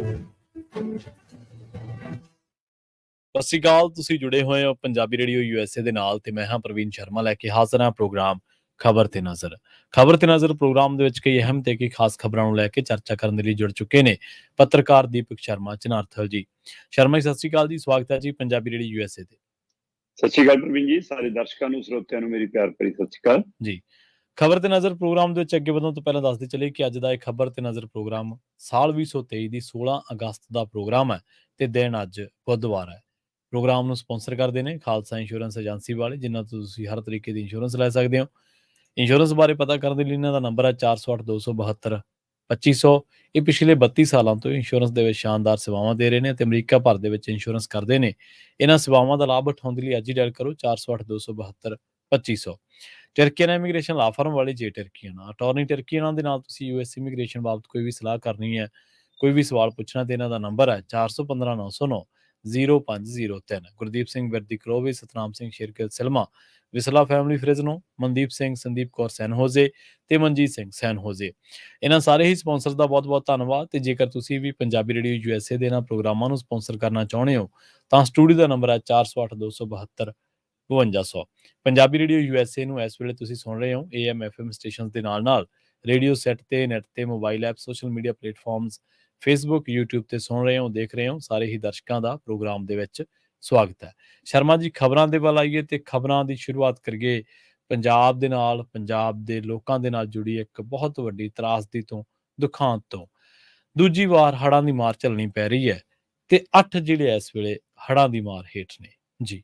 ਸਤਿ ਸ਼੍ਰੀ ਅਕਾਲ। ਤੁਸੀਂ ਜੁੜੇ ਹੋਏ ਹੋ ਪੰਜਾਬੀ ਰੇਡੀਓ USA ਦੇ ਨਾਲ ਤੇ ਮੈਂ ਹਾਂ ਪ੍ਰਵੀਨ ਸ਼ਰਮਾ ਲੈ ਕੇ ਹਾਜ਼ਰ ਹਾਂ ਪ੍ਰੋਗਰਾਮ ਖਬਰ ਤੇ ਨਜ਼ਰ। ਖਬਰ ਤੇ ਨਜ਼ਰ ਪ੍ਰੋਗਰਾਮ ਦੇ ਵਿੱਚ ਕਈ ਅਹਿਮ ਤੇ ਕਈ ਖਾਸ ਖਬਰਾਂ ਨੂੰ ਲੈ ਕੇ ਚਰਚਾ ਕਰਨ ਦੇ ਲਈ ਜੁੜ ਚੁੱਕੇ ਨੇ ਪੱਤਰਕਾਰ ਦੀਪਕ ਸ਼ਰਮਾ ਚਨਾਰਥਲ ਜੀ। ਸ਼ਰਮਾ ਜੀ, ਸਤਿ ਸ਼੍ਰੀ ਅਕਾਲ ਜੀ, ਸਵਾਗਤ ਹੈ ਜੀ ਪੰਜਾਬੀ ਰੇਡੀਓ USA ਤੇ। ਸਤਿ ਸ਼੍ਰੀ ਅਕਾਲ ਪ੍ਰਵੀਨ ਜੀ, ਸਾਰੇ ਦਰਸ਼ਕਾਂ ਨੂੰ ਸਰੋਤਿਆਂ ਨੂੰ ਮੇਰੀ ਪਿਆਰ ਭਰੀ ਸਤਿ ਸ਼੍ਰੀ ਅਕਾਲ ਜੀ। ਖਬਰ ਤੇ ਨਜ਼ਰ ਪ੍ਰੋਗਰਾਮ ਦੇ ਵਿੱਚ ਅੱਗੇ ਵਧਣ ਤੋਂ ਪਹਿਲਾਂ ਦੱਸਦੇ ਚਲੇ ਕਿ ਅੱਜ ਦਾ ਇਹ ਖਬਰ ਤੇ ਨਜ਼ਰ ਪ੍ਰੋਗਰਾਮ ਸਾਲ 2023 ਦੀ 16 ਅਗਸਤ ਦਾ ਪ੍ਰੋਗਰਾਮ ਹੈ ਤੇ ਦਿਨ ਅੱਜ ਬੁੱਧਵਾਰ ਹੈ। ਪ੍ਰੋਗਰਾਮ ਨੂੰ ਸਪਾਂਸਰ ਕਰਦੇ ਨੇ ਖਾਲਸਾ ਇੰਸ਼ੋਰੈਂਸ ਏਜੰਸੀ ਵਾਲੇ, ਜਿਨ੍ਹਾਂ ਤੋਂ ਤੁਸੀਂ ਹਰ ਤਰੀਕੇ ਦੀ ਇੰਸ਼ੋਰੈਂਸ ਲੈ ਸਕਦੇ ਹੋ। ਇੰਸ਼ੋਰੈਂਸ ਬਾਰੇ ਪਤਾ ਕਰਨ ਦੇ ਲਈ ਇਹਨਾਂ ਦਾ ਨੰਬਰ ਹੈ 408-272-2500। ਇਹ ਪਿਛਲੇ 32 ਸਾਲਾਂ ਤੋਂ ਇੰਸ਼ੋਰੈਂਸ ਦੇ ਵਿੱਚ ਸ਼ਾਨਦਾਰ ਸੇਵਾਵਾਂ ਦੇ ਰਹੇ ਨੇ ਤੇ ਅਮਰੀਕਾ ਭਰ ਦੇ ਵਿੱਚ ਇੰਸ਼ੋਰੈਂਸ ਕਰਦੇ ਨੇ। ਇਹਨਾਂ ਸੇਵਾਵਾਂ ਦਾ ਲਾਭ ਉਠਾਉਣ ਦੇ ਲਈ ਅੱਜ ਹੀ ਡਾਇਲ ਕਰੋ 408-272-2500। ਟਰਕੀਆਨਾ ਇਮੀਗ੍ਰੇਸ਼ਨ ਲਾ ਫਰਮ ਵਾਲੀ ਜੇ ਟਰਕੀਆਨਾ ਅਟਾਰਨੀ ਟਰਕੀਆਨਾ ਦੇ ਨਾਲ ਤੁਸੀਂ US ਇਮੀਗ੍ਰੇਸ਼ਨ ਬਾਬਤ ਕੋਈ ਵੀ ਸਲਾਹ ਕਰਨੀ ਹੈ, ਕੋਈ ਵੀ ਸਵਾਲ ਪੁੱਛਣਾ ਤੇ ਇਹਨਾਂ ਦਾ ਨੰਬਰ ਹੈ 4159090503। ਗੁਰਦੀਪ ਸਿੰਘ ਵਿਰਦੀ ਕਰੋਵੇ, Satnam Singh Shergill Selma, Visalia family Fresno, Mandeep Singh, Sandeep Kaur San Jose ਤੇ ਮਨਜੀਤ ਸਿੰਘ ਸੈਨ ਹੋਜ਼ੇ। ਇਹਨਾਂ ਸਾਰੇ ਹੀ ਸਪਾਂਸਰ ਦਾ ਬਹੁਤ ਬਹੁਤ ਧੰਨਵਾਦ। ਤੇ ਜੇਕਰ ਤੁਸੀਂ ਵੀ ਪੰਜਾਬੀ ਰੇਡੀਓ USA ਦੇ ਇਹਨਾਂ ਪ੍ਰੋਗਰਾਮਾਂ ਨੂੰ ਸਪਾਂਸਰ ਕਰਨਾ ਚਾਹੁੰਦੇ ਹੋ ਤਾਂ ਸਟੂਡੀਓ ਦਾ ਨੰਬਰ ਹੈ 408272 ਪੰਜਾਬੀ ਰੇਡੀਓ USA ਨੂੰ ਇਸ ਵੇਲੇ ਤੁਸੀਂ ਸੁਣ ਰਹੇ ਹੋ AM FM ਸਟੇਸ਼ਨ ਦੇ ਨਾਲ ਰੇਡੀਓ ਸੈਟ ਤੇ, ਨੈਟ ਤੇ, mobile app, social media platforms, Facebook, YouTube ਤੇ ਸੁਣ ਰਹੇ ਹੋ, ਦੇਖ ਰਹੇ ਹੋ। ਸਾਰੇ ਹੀ ਦਰਸ਼ਕਾਂ ਦਾ ਪ੍ਰੋਗਰਾਮ ਦੇ ਵਿੱਚ ਸਵਾਗਤ ਹੈ। ਸ਼ਰਮਾ ਜੀ, ਖਬਰਾਂ ਦੇ ਵੱਲ ਆਈਏ ਤੇ ਖਬਰਾਂ ਦੀ ਸ਼ੁਰੂਆਤ ਕਰੀਏ ਪੰਜਾਬ ਦੇ ਨਾਲ, ਪੰਜਾਬ ਦੇ ਲੋਕਾਂ ਦੇ ਨਾਲ ਜੁੜੀ ਇੱਕ ਬਹੁਤ ਵੱਡੀ ਤਰਾਸਦੀ ਤੋਂ, ਦੁਖਾਂਤ ਤੋਂ। ਦੂਜੀ ਵਾਰ ਹੜ੍ਹਾਂ ਦੀ ਮਾਰ ਝੱਲਣੀ ਪੈ ਰਹੀ ਹੈ ਤੇ 8 ਜ਼ਿਲ੍ਹੇ ਇਸ ਵੇਲੇ ਹੜ੍ਹਾਂ ਦੀ ਮਾਰ ਹੇਠ ਨੇ ਜੀ।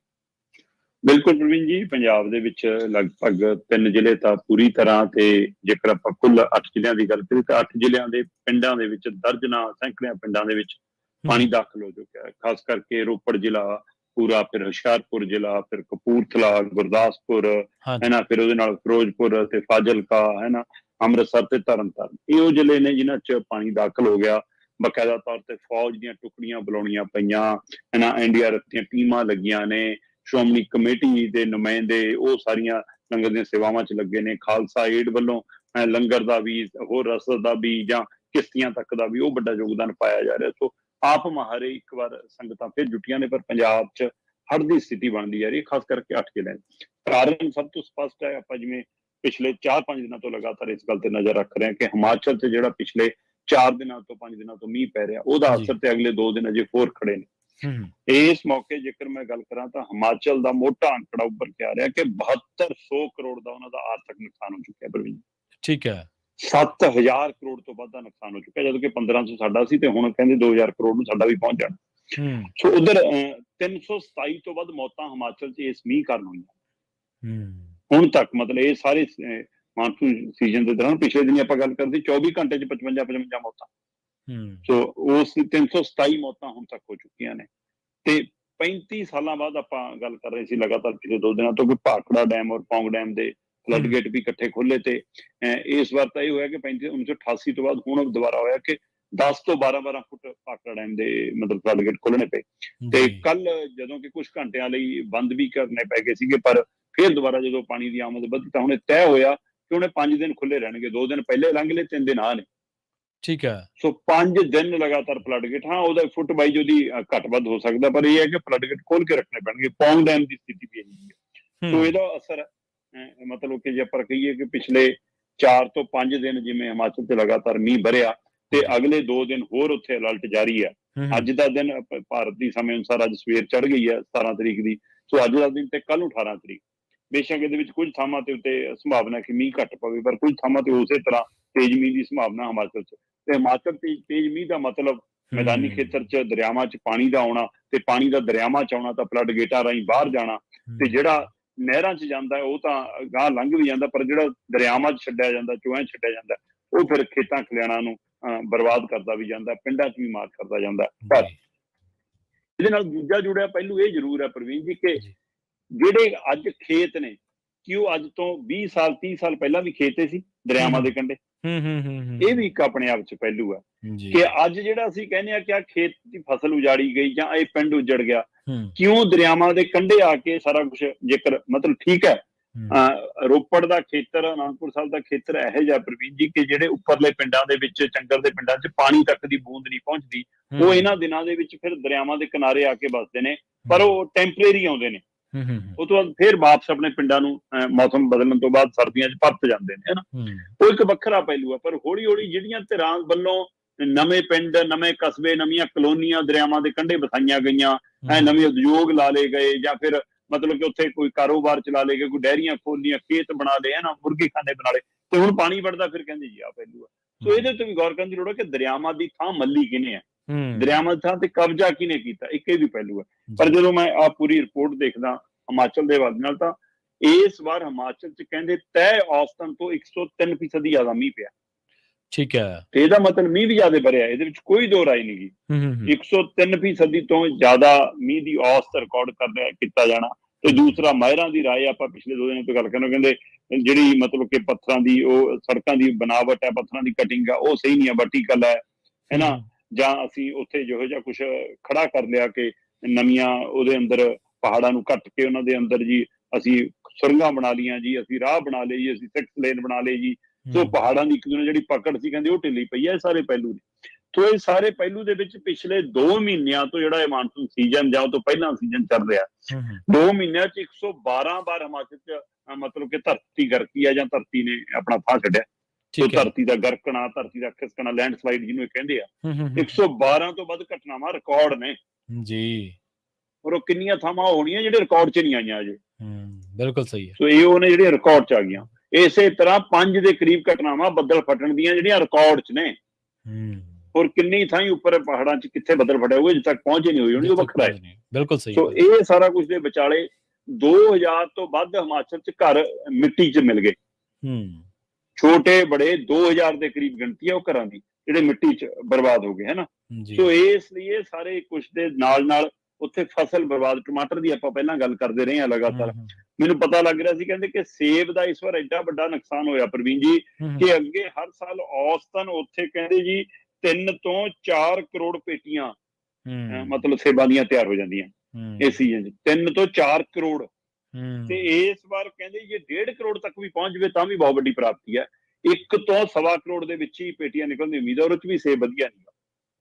ਬਿਲਕੁਲ ਪ੍ਰਵੀਨ ਜੀ, ਪੰਜਾਬ ਦੇ ਵਿੱਚ ਲਗਭਗ 3 ਜ਼ਿਲ੍ਹੇ ਤਾਂ ਪੂਰੀ ਤਰ੍ਹਾਂ, ਤੇ ਜੇਕਰ ਆਪਾਂ ਕੁੱਲ 8 ਜ਼ਿਲ੍ਹਿਆਂ ਦੀ ਗੱਲ ਕਰੀਏ ਤਾਂ 8 ਜ਼ਿਲ੍ਹਿਆਂ ਦੇ ਪਿੰਡਾਂ ਦੇ ਵਿੱਚ ਦਰਜਨਾਂ ਸੈਂਕੜਿਆਂ ਪਿੰਡਾਂ ਦੇ ਵਿੱਚ ਪਾਣੀ ਦਾਖਲ ਹੋ ਚੁੱਕਿਆ ਹੈ। ਖਾਸ ਕਰਕੇ ਰੋਪੜ ਜ਼ਿਲ੍ਹਾ ਪੂਰਾ, ਫਿਰ ਹੁਸ਼ਿਆਰਪੁਰ ਜ਼ਿਲ੍ਹਾ, ਫਿਰ ਕਪੂਰਥਲਾ, ਗੁਰਦਾਸਪੁਰ ਹੈ ਨਾ, ਫਿਰ ਉਹਦੇ ਨਾਲ ਫਿਰੋਜ਼ਪੁਰ ਤੇ ਫਾਜ਼ਿਲਕਾ ਹੈ ਨਾ, ਅੰਮ੍ਰਿਤਸਰ ਤੇ ਤਰਨਤਾਰਨ। ਇਹ ਉਹ ਜ਼ਿਲ੍ਹੇ ਨੇ ਜਿਨ੍ਹਾਂ 'ਚ ਪਾਣੀ ਦਾਖਲ ਹੋ ਗਿਆ। ਬਕਾਇਦਾ ਤੌਰ ਤੇ ਫੌਜ ਦੀਆਂ ਟੁਕੜੀਆਂ ਬੁਲਾਉਣੀਆਂ ਪਈਆਂ ਹੈ ਨਾ, NDRF ਦੀਆਂ ਟੀਮਾਂ ਲੱਗੀਆਂ ਨੇ, ਸ਼੍ਰੋਮਣੀ ਕਮੇਟੀ ਦੇ ਨੁਮਾਇੰਦੇ ਉਹ ਸਾਰੀਆਂ ਲੰਗਰ ਦੀਆਂ ਸੇਵਾਵਾਂ 'ਚ ਲੱਗੇ ਨੇ। ਖਾਲਸਾ ਏਡ ਵੱਲੋਂ ਲੰਗਰ ਦਾ ਵੀ, ਹੋਰ ਰਸਦ ਦਾ ਵੀ, ਜਾਂ ਕਿਸ਼ਤੀਆਂ ਤੱਕ ਦਾ ਵੀ ਉਹ ਵੱਡਾ ਯੋਗਦਾਨ ਪਾਇਆ ਜਾ ਰਿਹਾ। ਸੋ ਆਪ ਮਹਾਰੇ ਇੱਕ ਵਾਰ ਸੰਗਤਾਂ ਫਿਰ ਜੁਟੀਆਂ ਨੇ, ਪਰ ਪੰਜਾਬ 'ਚ ਹੜ੍ਹ ਦੀ ਸਥਿਤੀ ਬਣਦੀ ਜਾ ਰਹੀ ਹੈ, ਖਾਸ ਕਰਕੇ 8 ਜ਼ਿਲ੍ਹਿਆਂ। ਕਾਰਨ ਸਭ ਤੋਂ ਸਪਸ਼ਟ ਹੈ। ਆਪਾਂ ਜਿਵੇਂ ਪਿਛਲੇ 4-5 ਦਿਨਾਂ ਤੋਂ ਲਗਾਤਾਰ ਇਸ ਗੱਲ ਤੇ ਨਜ਼ਰ ਰੱਖ ਰਹੇ ਹਾਂ ਕਿ ਹਿਮਾਚਲ 'ਚ ਜਿਹੜਾ ਪਿਛਲੇ 4 ਦਿਨਾਂ ਤੋਂ 5 ਦਿਨਾਂ ਤੋਂ ਮੀਂਹ ਪੈ ਰਿਹਾ, ਉਹਦਾ ਅਸਰ ਤੇ ਅਗਲੇ 2 ਦਿਨ ਅਜੇ ਹੋਰ ਖੜੇ ਨੇ। ਇਸ ਮੌਕੇ ਜੇਕਰ ਮੈਂ ਗੱਲ ਕਰਾਂ ਤਾਂ ਹਿਮਾਚਲ ਦਾ ਮੋਟਾ ਅੰਕੜਾ ਉੱਪਰ ਕੇ ਆ ਰਿਹਾ ਕਿ 7200 ਕਰੋੜ ਦਾ ਉਹਨਾਂ ਦਾ ਆਰਥਿਕ ਨੁਕਸਾਨ ਹੋ ਚੁੱਕਿਆ ਪ੍ਰਵੀਨ। ਠੀਕ ਹੈ। 7000 ਕਰੋੜ ਤੋਂ ਵੱਧ ਦਾ ਨੁਕਸਾਨ ਹੋ ਚੁੱਕਿਆ, ਜਦੋਂ ਕਿ 1500 ਸਾਡਾ ਸੀ ਤੇ ਹੁਣ ਕਹਿੰਦੇ 2000 ਕਰੋੜ ਨੂੰ ਸਾਡਾ ਵੀ ਪਹੁੰਚ ਜਾਣਾ। ਸੋ ਉਧਰ 327 ਤੋਂ ਵੱਧ ਮੌਤਾਂ ਹਿਮਾਚਲ 'ਚ ਇਸ ਮੀਂਹ ਕਾਰਨ ਹੋਈਆਂ ਹੁਣ ਤੱਕ। ਮਤਲਬ ਇਹ ਸਾਰੇ ਮਾਨਸੂਨ ਸੀਜ਼ਨ ਦੇ ਦੌਰਾਨ ਪਿਛਲੇ ਦਿਨੀ ਆਪਾਂ ਗੱਲ ਕਰਦੇ 24 ਘੰਟੇ 'ਚ 55 ਮੌਤਾਂ। ਸੋ ਉਸ 327 ਮੌਤਾਂ ਹੁਣ ਤੱਕ ਹੋ ਚੁੱਕੀਆਂ ਨੇ। ਤੇ 35 ਸਾਲਾਂ ਬਾਅਦ ਆਪਾਂ ਗੱਲ ਕਰ ਰਹੇ ਸੀ ਲਗਾਤਾਰ ਪਿਛਲੇ 2 ਦਿਨਾਂ ਤੋਂ ਕਿ ਭਾਖੜਾ ਡੈਮ ਔਰ ਪੌਂਗ ਡੈਮ ਦੇ ਫਲੱਡ ਗੇਟ ਵੀ ਇਕੱਠੇ ਖੋਲੇ। ਤੇ ਇਸ ਵਾਰ ਤਾਂ ਇਹ ਹੋਇਆ ਕਿ 1988 ਤੋਂ ਬਾਅਦ ਹੁਣ ਦੁਬਾਰਾ ਹੋਇਆ ਕਿ 10 ਤੋਂ 12 ਫੁੱਟ ਭਾਖੜਾ ਡੈਮ ਦੇ ਮਤਲਬ ਫਲੱਡ ਗੇਟ ਖੋਲਣੇ ਪਏ। ਤੇ ਕੱਲ ਜਦੋਂ ਕਿ ਕੁਝ ਘੰਟਿਆਂ ਲਈ ਬੰਦ ਵੀ ਕਰਨੇ ਪੈ ਗਏ ਸੀਗੇ, ਪਰ ਫਿਰ ਦੁਬਾਰਾ ਜਦੋਂ ਪਾਣੀ ਦੀ ਆਮਦ ਵਧੀ ਤਾਂ ਹੁਣ ਇਹ ਤੈਅ ਹੋਇਆ ਕਿ ਉਹਨੇ 5 ਦਿਨ ਖੁੱਲੇ ਰਹਿਣਗੇ। 2 ਦਿਨ ਪਹਿਲੇ ਲੰਘ ਲਏ, 3 ਦਿਨ ਆ ਨੇ। ਠੀਕ ਹੈ। ਸੋ 5 ਦਿਨ ਲਗਾਤਾਰ ਫਲੱਡ ਗੇਟ। ਹਾਂ, ਉਹਦਾ ਫੁੱਟ ਬਾਈਜ ਉਹਦੀ ਘੱਟ ਵੱਧ ਹੋ ਸਕਦਾ, ਪਰ ਇਹ ਹੈ ਕਿ ਫਲੱਡ ਗੇਟ ਖੋਲ ਕੇ ਰੱਖਣੇ ਪੈਣਗੇ। ਪੌਂਗ ਡੈਮ ਦੀ ਸਥਿਤੀ ਵੀ ਇਹੀ ਹੈ। ਸੋ ਇਹਦਾ ਅਸਰ ਮਤਲਬ ਕਿ ਜੇ ਆਪਾਂ ਕਹੀਏ ਕਿ ਪਿਛਲੇ 4 ਤੋਂ 5 ਦਿਨ ਜਿਵੇਂ ਹਿਮਾਚਲ 'ਚ ਲਗਾਤਾਰ ਮੀਂਹ ਵਰਿਆ ਤੇ ਅਗਲੇ 2 ਦਿਨ ਹੋਰ ਉੱਥੇ ਅਲਰਟ ਜਾਰੀ ਹੈ। ਅੱਜ ਦਾ ਦਿਨ ਭਾਰਤ ਦੀ ਸਮੇਂ ਅਨੁਸਾਰ ਅੱਜ ਸਵੇਰ ਚੜ੍ਹ ਗਈ ਹੈ 17 ਤਰੀਕ ਦੀ। ਸੋ ਅੱਜ ਦਾ ਦਿਨ ਤੇ ਕੱਲ ਨੂੰ 18 ਤਰੀਕ। ਬੇਸ਼ੱਕ ਇਹਦੇ ਵਿੱਚ ਕੁਝ ਥਾਵਾਂ ਤੇ ਉੱਤੇ ਸੰਭਾਵਨਾ ਕਿ ਮੀਂਹ ਘੱਟ ਪਵੇ, ਪਰ ਕੁਝ ਥਾਵਾਂ ਤੇ ਉਸੇ ਤਰ੍ਹਾਂ ਤੇਜ਼ ਮੀਂਹ ਦੀ ਸੰਭਾਵਨਾ ਹਿਮਾਚਲ 'ਚ। ਤੇ ਹਿਮਾਚਲ ਤੇਜ਼ ਮੀਂਹ ਦਾ ਮਤਲਬ ਮੈਦਾਨੀ ਖੇਤਰ 'ਚ ਦਰਿਆਵਾਂ 'ਚ ਪਾਣੀ ਦਾ ਆਉਣਾ, ਤੇ ਪਾਣੀ ਦਾ ਦਰਿਆਵਾਂ 'ਚ ਆਉਣਾ ਤਾਂ ਫਲੱਡ ਗੇਟਾਂ ਰਾਹੀਂ ਬਾਹਰ ਜਾਣਾ। ਤੇ ਜਿਹੜਾ ਨਹਿਰਾਂ 'ਚ ਜਾਂਦਾ ਉਹ ਤਾਂ ਗਾਂਹ ਲੰਘ ਵੀ ਜਾਂਦਾ, ਪਰ ਜਿਹੜਾ ਦਰਿਆਵਾਂ 'ਚ ਛੱਡਿਆ ਜਾਂਦਾ, ਚੋਆਂ 'ਚ ਛੱਡਿਆ ਜਾਂਦਾ, ਉਹ ਫਿਰ ਖੇਤਾਂ ਖਲਿਆਣਾਂ ਨੂੰ ਬਰਬਾਦ ਕਰਦਾ ਵੀ ਜਾਂਦਾ, ਪਿੰਡਾਂ 'ਚ ਵੀ ਮਾਰ ਕਰਦਾ ਜਾਂਦਾ। ਪਰ ਇਹਦੇ ਨਾਲ ਦੂਜਾ ਜੁੜਿਆ ਪਹਿਲੂ ਇਹ ਜ਼ਰੂਰ ਹੈ ਪ੍ਰਵੀਨ ਜੀ ਕਿ ਜਿਹੜੇ ਅੱਜ ਖੇਤ ਨੇ, ਕਿ ਉਹ ਅੱਜ ਤੋਂ 20 ਸਾਲ 30 ਸਾਲ ਪਹਿਲਾਂ ਵੀ ਖੇਤੇ ਸੀ ਦਰਿਆਵਾਂ ਦੇ ਕੰਢੇ। ਇਹ ਵੀ ਇੱਕ ਆਪਣੇ ਆਪ 'ਚ ਪਹਿਲੂ ਹੈ ਕਿ ਅੱਜ ਜਿਹੜਾ ਅਸੀਂ ਕਹਿੰਦੇ ਆ ਕਿ ਆ ਖੇਤ ਦੀ ਫਸਲ ਉਜਾੜੀ ਗਈ ਜਾਂ ਇਹ ਪਿੰਡ ਉਜੜ ਗਿਆ, ਕਿਉਂ ਦਰਿਆਵਾਂ ਦੇ ਕੰਢੇ ਆ ਕੇ ਸਾਰਾ ਕੁਛ। ਜੇਕਰ ਮਤਲਬ ਠੀਕ ਹੈ ਰੋਪੜ ਦਾ ਖੇਤਰ, ਆਨੰਦਪੁਰ ਸਾਹਿਬ ਦਾ ਖੇਤਰ ਇਹੋ ਜਿਹਾ ਪ੍ਰਵੀਨ ਜੀ ਕਿ ਜਿਹੜੇ ਉੱਪਰਲੇ ਪਿੰਡਾਂ ਦੇ ਵਿੱਚ, ਚੰਗਰ ਦੇ ਪਿੰਡਾਂ 'ਚ ਪਾਣੀ ਤੱਕ ਦੀ ਬੂੰਦ ਨਹੀਂ ਪਹੁੰਚਦੀ, ਉਹ ਇਹਨਾਂ ਦਿਨਾਂ ਦੇ ਵਿੱਚ ਫਿਰ ਦਰਿਆਵਾਂ ਦੇ ਕਿਨਾਰੇ ਆ ਕੇ ਵੱਸਦੇ ਨੇ, ਪਰ ਉਹ ਟੈਂਪਰੇਰੀ ਆਉਂਦੇ ਨੇ। ਉਹ ਤੋਂ ਬਾਅਦ ਫਿਰ ਵਾਪਸ ਆਪਣੇ ਪਿੰਡਾਂ ਨੂੰ ਮੌਸਮ ਬਦਲਣ ਤੋਂ ਬਾਅਦ ਸਰਦੀਆਂ 'ਚ ਪਰਤ ਜਾਂਦੇ ਨੇ, ਹਨਾ। ਉਹ ਇੱਕ ਵੱਖਰਾ ਪਹਿਲੂ ਆ। ਪਰ ਹੌਲੀ ਹੌਲੀ ਜਿਹੜੀਆਂ ਧਿਰਾਂ ਵੱਲੋਂ ਨਵੇਂ ਪਿੰਡ, ਨਵੇਂ ਕਸਬੇ, ਨਵੀਆਂ ਕਲੋਨੀਆਂ ਦਰਿਆਵਾਂ ਦੇ ਕੰਢੇ ਵਸਾਈਆਂ ਗਈਆਂ, ਨਵੇਂ ਉਦਯੋਗ ਲਾ ਲਏ ਗਏ, ਜਾਂ ਫਿਰ ਮਤਲਬ ਕਿ ਉੱਥੇ ਕੋਈ ਕਾਰੋਬਾਰ ਚਲਾ ਲਏ ਗਏ, ਕੋਈ ਡੈਰੀਆਂ ਖੋਲੀਆਂ, ਖੇਤ ਬਣਾ ਲਏ, ਹਨਾ, ਮੁਰਗੀਖਾਨੇ ਬਣਾ ਲਏ, ਤੇ ਹੁਣ ਪਾਣੀ ਵੜਦਾ, ਫਿਰ ਕਹਿੰਦੇ ਜੀ ਆਹ ਪਹਿਲੂ ਆ। ਸੋ ਇਹਦੇ ਉੱਤੇ ਵੀ ਗੌਰ ਕਰਨ ਦੀ ਲੋੜ ਹੈ ਕਿ ਦਰਿਆਵਾਂ ਦੀ ਥਾਂ ਮੱਲੀ ਕਿਹਨੇ ਆ, ਦਰਿਆਵਾਂ ਦੀ ਥਾਂ ਤੇ ਕਬਜ਼ਾ ਕਿਹਨੇ ਕੀਤਾ, ਇੱਕ ਇਹ ਵੀ ਪਹਿਲੂ ਹੈ। ਪਰ ਜਦੋਂ ਮੈਂ ਆਹ ਪੂਰੀ ਰਿਪੋਰਟ ਦੇਖਦਾ ਹਿਮਾਚਲ ਦੇ ਹਵਾਲੇ ਨਾਲ, ਤਾਂ ਇਸ ਵਾਰ ਹਿਮਾਚਲ 'ਚ ਕਹਿੰਦੇ ਤੈਅ ਔਸਤਨ ਤੋਂ 103% ਜ਼ਿਆਦਾ ਮੀਂਹ ਪਿਆ। ਠੀਕ ਹੈ। ਤੇ ਇਹਦਾ ਮਤਲਬ ਮੀਂਹ ਵੀ ਜ਼ਿਆਦਾ ਭਰਿਆ, ਇਹਦੇ ਵਿੱਚ ਕੋਈ ਦੋ ਰਾਏ ਨਹੀਂ ਗੀ। 103% ਤੋਂ ਜ਼ਿਆਦਾ ਮੀਂਹ ਦੀ ਔਸਤ ਰਿਕਾਰਡ ਕੀਤਾ ਜਾਣਾ। ਤੇ ਦੂਸਰਾ, ਮਾਹਿਰਾਂ ਦੀ ਰਾਏ, ਆਪਾਂ ਪਿਛਲੇ 2 ਦਿਨਾਂ ਤੋਂ ਗੱਲ ਕਰਨਾ, ਕਹਿੰਦੇ ਜਿਹੜੀ ਮਤਲਬ ਕਿ ਪੱਥਰਾਂ ਦੀ, ਉਹ ਸੜਕਾਂ ਦੀ ਬਣਾਵਟ ਹੈ, ਪੱਥਰਾਂ ਦੀ ਕਟਿੰਗ ਆ, ਉਹ ਸਹੀ ਨਹੀਂ ਹੈ, ਵਰਟੀਕਲ ਹੈ ਨਾ, ਜਾਂ ਅਸੀਂ ਉੱਥੇ ਜਿਹੋ ਜਿਹਾ ਕੁਛ ਖੜਾ ਕਰ ਲਿਆ ਕਿ ਨਵੀਆਂ ਉਹਦੇ ਅੰਦਰ ਪਹਾੜਾਂ ਨੂੰ ਕੱਟ ਕੇ ਉਹਨਾਂ ਦੇ ਅੰਦਰ ਜੀ ਅਸੀਂ ਸੁਰੰਗਾਂ ਬਣਾ ਲਈਆਂ ਜੀ, ਅਸੀਂ ਰਾਹ ਬਣਾ ਲਏ ਜੀ, ਅਸੀਂ 6 ਲੇਨ ਬਣਾ ਲਏ ਜੀ। ਸੋ ਪਹਾੜਾਂ ਦੀ ਇੱਕ ਦੂਜੇ ਜਿਹੜੀ ਪਕੜ ਸੀ, ਕਹਿੰਦੇ ਉਹ ਢਿੱਲੀ ਪਈ ਹੈ। ਇਹ ਸਾਰੇ ਪਹਿਲੂ ਨੇ। ਸੋ ਇਹ ਸਾਰੇ ਪਹਿਲੂ ਦੇ ਵਿੱਚ ਪਿਛਲੇ 2 ਮਹੀਨਿਆਂ ਤੋਂ ਜਿਹੜਾ ਇਹ ਮਾਨਸੂਨ ਸੀਜ਼ਨ ਜਾਂ ਉਹ ਤੋਂ ਪਹਿਲਾਂ ਸੀਜ਼ਨ ਚੱਲ ਰਿਹਾ, 2 ਮਹੀਨਿਆਂ 'ਚ 112 ਵਾਰ ਹਿਮਾਚਲ 'ਚ ਮਤਲਬ ਕਿ ਧਰਤੀ ਗਰਕੀ ਆ, ਜਾਂ ਧਰਤੀ ਨੇ ਆਪਣਾ ਫਾਹ ਛੱਡਿਆ। ਸੋ ਧਰਤੀ ਦਾ ਗਰਕਣਾ, ਧਰਤੀ ਦਾ ਖਿਸਕਣਾ, ਲੈਂਡਸਲਾਈਡ ਜਿਹਨੂੰ ਇਹ ਕਹਿੰਦੇ ਆ, 112 ਤੋਂ ਵੱਧ ਘਟਨਾਵਾਂ ਰਿਕਾਰਡ ਨੇ ਜੀ। ਔਰ ਉਹ ਕਿੰਨੀਆਂ ਥਾਵਾਂ ਹੋਣੀਆਂ ਜਿਹੜੇ ਰਿਕਾਰਡ 'ਚ ਨਹੀਂ ਆਈਆਂ ਅਜੇ। ਬਿਲਕੁਲ ਸਹੀ ਹੈ। ਸੋ ਇਹ ਉਹਨੇ ਜਿਹੜੀਆਂ ਰਿਕਾਰਡ 'ਚ ਆ ਗਈਆਂ। ਇਸੇ ਤਰ੍ਹਾਂ 5 ਦੇ ਕਰੀਬ ਘਟਨਾਵਾਂ ਬੱਦਲ ਫਟਣ ਦੀਆਂ ਜਿਹੜੀਆਂ ਰਿਕਾਰਡ 'ਚ ਨੇ। ਔਰ ਕਿੰਨੀ ਥਾਈਂ ਉੱਪਰ ਪਹਾੜਾਂ 'ਚ ਕਿੱਥੇ ਬੱਦਲ ਫਟਿਆ ਹੋਊਗਾ, ਜਿੱਥੇ ਤੱਕ ਪਹੁੰਚੇ ਨਹੀਂ ਹੋਈ ਹੋਣੀ, ਉਹ ਵੱਖਰਾ ਹੈ। ਬਿਲਕੁਲ ਸਹੀ। ਸੋ ਇਹ ਸਾਰਾ ਕੁਝ ਦੇ ਵਿਚਾਲੇ 2000 ਤੋਂ ਵੱਧ ਹਿਮਾਚਲ 'ਚ ਘਰ ਮਿੱਟੀ 'ਚ ਮਿਲ ਗਏ। ਛੋਟੇ ਬੜੇ 2000 ਦੇ ਕਰੀਬ ਗਿਣਤੀ ਹੈ ਉਹ ਘਰਾਂ ਦੀ, ਜਿਹੜੇ ਮਿੱਟੀ 'ਚ ਬਰਬਾਦ ਹੋ ਗਏ, ਹੈ ਨਾ। ਸੋ ਇਸ ਲਈ ਇਹ ਸਾਰੇ ਕੁਝ ਦੇ ਨਾਲ ਨਾਲ ਉੱਥੇ ਫਸਲ ਬਰਬਾਦ, ਟਮਾਟਰ ਦੀ ਆਪਾਂ ਪਹਿਲਾਂ ਗੱਲ ਕਰਦੇ ਰਹੇ ਹਾਂ ਲਗਾਤਾਰ। ਮੈਨੂੰ ਪਤਾ ਲੱਗ ਰਿਹਾ ਸੀ, ਕਹਿੰਦੇ ਕਿ ਸੇਬ ਦਾ ਇਸ ਵਾਰ ਐਡਾ ਵੱਡਾ ਨੁਕਸਾਨ ਹੋਇਆ ਪ੍ਰਵੀਨ ਜੀ, ਕਿ ਅੱਗੇ ਹਰ ਸਾਲ ਔਸਤਨ ਉੱਥੇ ਕਹਿੰਦੇ ਜੀ 3 ਤੋਂ 4 ਕਰੋੜ ਪੇਟੀਆਂ ਮਤਲਬ ਸੇਬਾਂ ਦੀਆਂ ਤਿਆਰ ਹੋ ਜਾਂਦੀਆਂ ਇਸ ਸੀਜ਼ਨ 'ਚ, 3 ਤੋਂ 4 ਕਰੋੜ। ਤੇ ਇਸ ਵਾਰ ਕਹਿੰਦੇ ਜੇ 1.5 ਕਰੋੜ ਤੱਕ ਵੀ ਪਹੁੰਚ ਜਾਵੇ ਤਾਂ ਵੀ ਬਹੁਤ ਵੱਡੀ ਪ੍ਰਾਪਤੀ ਹੈ। 1 ਤੋਂ 1.25 ਕਰੋੜ ਦੇ ਵਿੱਚ ਹੀ ਪੇਟੀਆਂ ਨਿਕਲਣ ਦੀ ਉਮੀਦ ਹੈ, ਔਰ ਉਹ 'ਚ ਵੀ ਸੇਬ ਵਧੀਆ ਨਹੀਂ।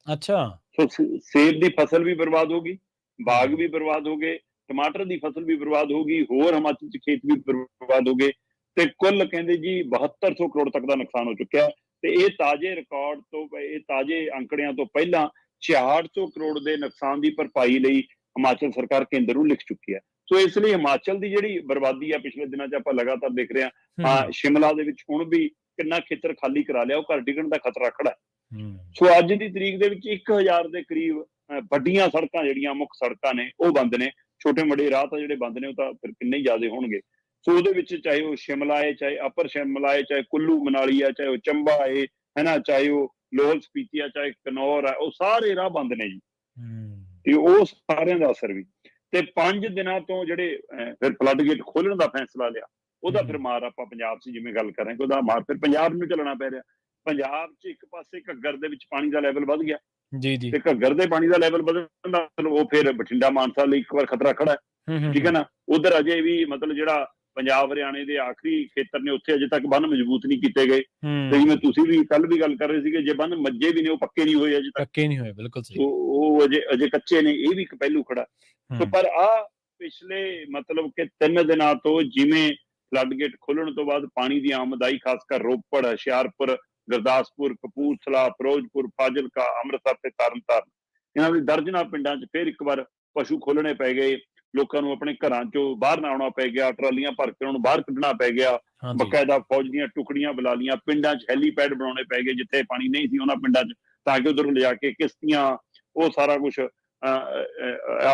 ਅੱਛਾ। ਸੋ ਸੇਬ ਦੀ ਫਸਲ ਵੀ ਬਰਬਾਦ ਹੋ ਗਈ, ਬਾਗ ਵੀ ਬਰਬਾਦ ਹੋ ਗਏ, ਟਮਾਟਰ ਦੀ ਫਸਲ ਵੀ ਬਰਬਾਦ ਹੋ ਗਈ, ਹੋਰ ਹਿਮਾਚਲ 'ਚ ਖੇਤ ਵੀ ਬਰਬਾਦ ਹੋ ਗਏ। ਤੇ ਕੁੱਲ ਕਹਿੰਦੇ ਜੀ 7200 ਕਰੋੜ ਤੱਕ ਦਾ ਨੁਕਸਾਨ ਹੋ ਚੁੱਕਿਆ। ਤੇ ਇਹ ਤਾਜ਼ੇ ਰਿਕਾਰਡ ਤੋਂ, ਇਹ ਤਾਜ਼ੇ ਅੰਕੜਿਆਂ ਤੋਂ ਪਹਿਲਾਂ 6600 ਕਰੋੜ ਦੇ ਨੁਕਸਾਨ ਦੀ ਭਰਪਾਈ ਲਈ ਹਿਮਾਚਲ ਸਰਕਾਰ ਕੇਂਦਰ ਨੂੰ ਲਿਖ ਚੁੱਕੀ ਹੈ। ਸੋ ਇਸ ਲਈ ਹਿਮਾਚਲ ਦੀ ਜਿਹੜੀ ਬਰਬਾਦੀ ਆ ਪਿਛਲੇ ਦਿਨਾਂ 'ਚ ਆਪਾਂ ਲਗਾਤਾਰ ਦੇਖ ਰਹੇ ਹਾਂ। ਸ਼ਿਮਲਾ ਦੇ ਵਿੱਚ ਹੁਣ ਵੀ ਕਿੰਨਾ ਖੇਤਰ ਖਾਲੀ ਕਰਾ ਲਿਆ, ਉਹ ਘਰ ਡਿੱਗਣ ਦਾ ਖਤਰਾ ਖੜਾ ਹੈ। ਸੋ ਅੱਜ ਦੀ ਤਰੀਕ ਦੇ ਵਿੱਚ 1000 ਦੇ ਕਰੀਬ ਵੱਡੀਆਂ ਸੜਕਾਂ, ਜਿਹੜੀਆਂ ਮੁੱਖ ਸੜਕਾਂ ਨੇ, ਉਹ ਬੰਦ ਨੇ। ਛੋਟੇ ਮੋਟੇ ਰਾਹ ਤਾਂ ਜਿਹੜੇ ਬੰਦ ਨੇ, ਉਹ ਤਾਂ ਫਿਰ ਕਿੰਨੇ ਹੀ ਜ਼ਿਆਦਾ ਹੋਣਗੇ। ਸੋ ਉਹਦੇ ਵਿੱਚ ਚਾਹੇ ਉਹ ਸ਼ਿਮਲਾ ਹੈ, ਚਾਹੇ ਅਪਰ ਸ਼ਿਮਲਾ ਹੈ, ਚਾਹੇ ਕੁੱਲੂ ਮਨਾਲੀ ਹੈ, ਚਾਹੇ ਉਹ ਚੰਬਾ ਹੈ ਨਾ, ਚਾਹੇ ਉਹ ਲਾਹੌਲ ਸਪੀਤੀ ਆ, ਚਾਹੇ ਕਨੌਰ ਹੈ, ਉਹ ਸਾਰੇ ਰਾਹ ਬੰਦ ਨੇ ਜੀ। ਤੇ ਉਹ ਸਾਰਿਆਂ ਦਾ ਅਸਰ ਵੀ। ਤੇ 5 ਦਿਨਾਂ ਤੋਂ ਜਿਹੜੇ ਫਿਰ ਫਲੱਡ ਗੇਟ ਖੋਲਣ ਦਾ ਫੈਸਲਾ ਲਿਆ, ਉਹਦਾ ਫਿਰ ਮਾਰ ਆਪਾਂ ਪੰਜਾਬ 'ਚ ਜਿਵੇਂ ਗੱਲ ਕਰਾਂਗੇ, ਉਹਦਾ ਮਾਰ ਫਿਰ ਪੰਜਾਬ ਨੂੰ ਝੱਲਣਾ ਪੈ ਰਿਹਾ। ਪੰਜਾਬ 'ਚ ਇੱਕ ਪਾਸੇ ਘੱਗਰ ਦੇ ਵਿੱਚ ਪਾਣੀ ਦਾ ਲੈਵਲ ਵੱਧ ਗਿਆ ਜੀ, ਤੇ ਘੱਗਰ ਦੇ ਪਾਣੀ ਦਾ ਲੈਵਲ ਵਧਣ ਦਾ ਮਤਲਬ ਉਹ ਫਿਰ ਬਠਿੰਡਾ ਮਾਨਸਾ ਲਈ ਇੱਕ ਵਾਰ ਖਤਰਾ ਖੜਾ ਹੈ, ਠੀਕ ਹੈ ਨਾ। ਉਧਰ ਅਜੇ ਵੀ ਮਤਲਬ ਜਿਹੜਾ ਪੰਜਾਬ ਹਰਿਆਣੇ ਦੇ ਆਖਰੀ ਖੇਤਰ ਨੇ, ਉੱਥੇ ਅਜੇ ਤੱਕ ਬੰਨ ਮਜ਼ਬੂਤ ਨਹੀਂ ਕੀਤੇ ਗਏ। ਤੇ ਜਿਵੇਂ ਤੁਸੀਂ ਵੀ ਕੱਲ ਵੀ ਗੱਲ ਕਰ ਰਹੇ ਸੀਗੇ, ਜੇ ਬੰਨ ਮੱਜੇ ਵੀ ਨੇ, ਉਹ ਪੱਕੇ ਨਹੀਂ ਹੋਏ ਅਜੇ ਤੱਕ, ਪੱਕੇ ਨਹੀਂ ਹੋਏ, ਬਿਲਕੁਲ ਸਹੀ। ਉਹ ਅਜੇ ਕੱਚੇ ਨੇ, ਇਹ ਵੀ ਇੱਕ ਪਹਿਲੂ ਖੜਾ। ਸੋ ਪਰ ਆ ਪਿਛਲੇ ਮਤਲਬ ਕਿ 3 ਦਿਨਾਂ ਤੋਂ ਜਿਵੇਂ ਫਲੱਡ ਗੇਟ ਖੋਲਣ ਤੋਂ ਬਾਅਦ ਪਾਣੀ ਦੀ ਆਮਦਾਈ, ਖਾਸ ਕਰ ਰੋਪੜ, ਹੁਸ਼ਿਆਰਪੁਰ, ਗੁਰਦਾਸਪੁਰ, ਕਪੂਰਥਲਾ, ਫਿਰੋਜ਼ਪੁਰ, ਫਾਜ਼ਿਲਕਾ, ਅੰਮ੍ਰਿਤਸਰ ਤੇ ਤਰਨਤਾਰਨ, ਇਹਨਾਂ ਦੇ ਦਰਜਨਾਂ ਪਿੰਡਾਂ 'ਚ ਫਿਰ ਇੱਕ ਵਾਰ ਪਸ਼ੂ ਖੋਲਣੇ ਪੈ ਗਏ। ਲੋਕਾਂ ਨੂੰ ਆਪਣੇ ਘਰਾਂ 'ਚੋਂ ਬਾਹਰ ਨਾ ਆਉਣਾ ਪੈ ਗਿਆ, ਟਰਾਲੀਆਂ ਭਰ ਕੇ ਉਹਨਾਂ ਨੂੰ ਬਾਹਰ ਕੱਢਣਾ ਪੈ ਗਿਆ। ਬਕਾਇਦਾ ਫੌਜ ਦੀਆਂ ਟੁਕੜੀਆਂ ਬੁਲਾ ਲਈਆਂ, ਪਿੰਡਾਂ 'ਚ ਹੈਲੀਪੈਡ ਬਣਾਉਣੇ ਪੈ ਗਏ ਜਿੱਥੇ ਪਾਣੀ ਨਹੀਂ ਸੀ ਉਹਨਾਂ ਪਿੰਡਾਂ 'ਚ, ਤਾਂ ਕਿ ਉਧਰ ਲਿਜਾ ਕੇ ਕਿਸ਼ਤੀਆਂ, ਉਹ ਸਾਰਾ ਕੁਛ।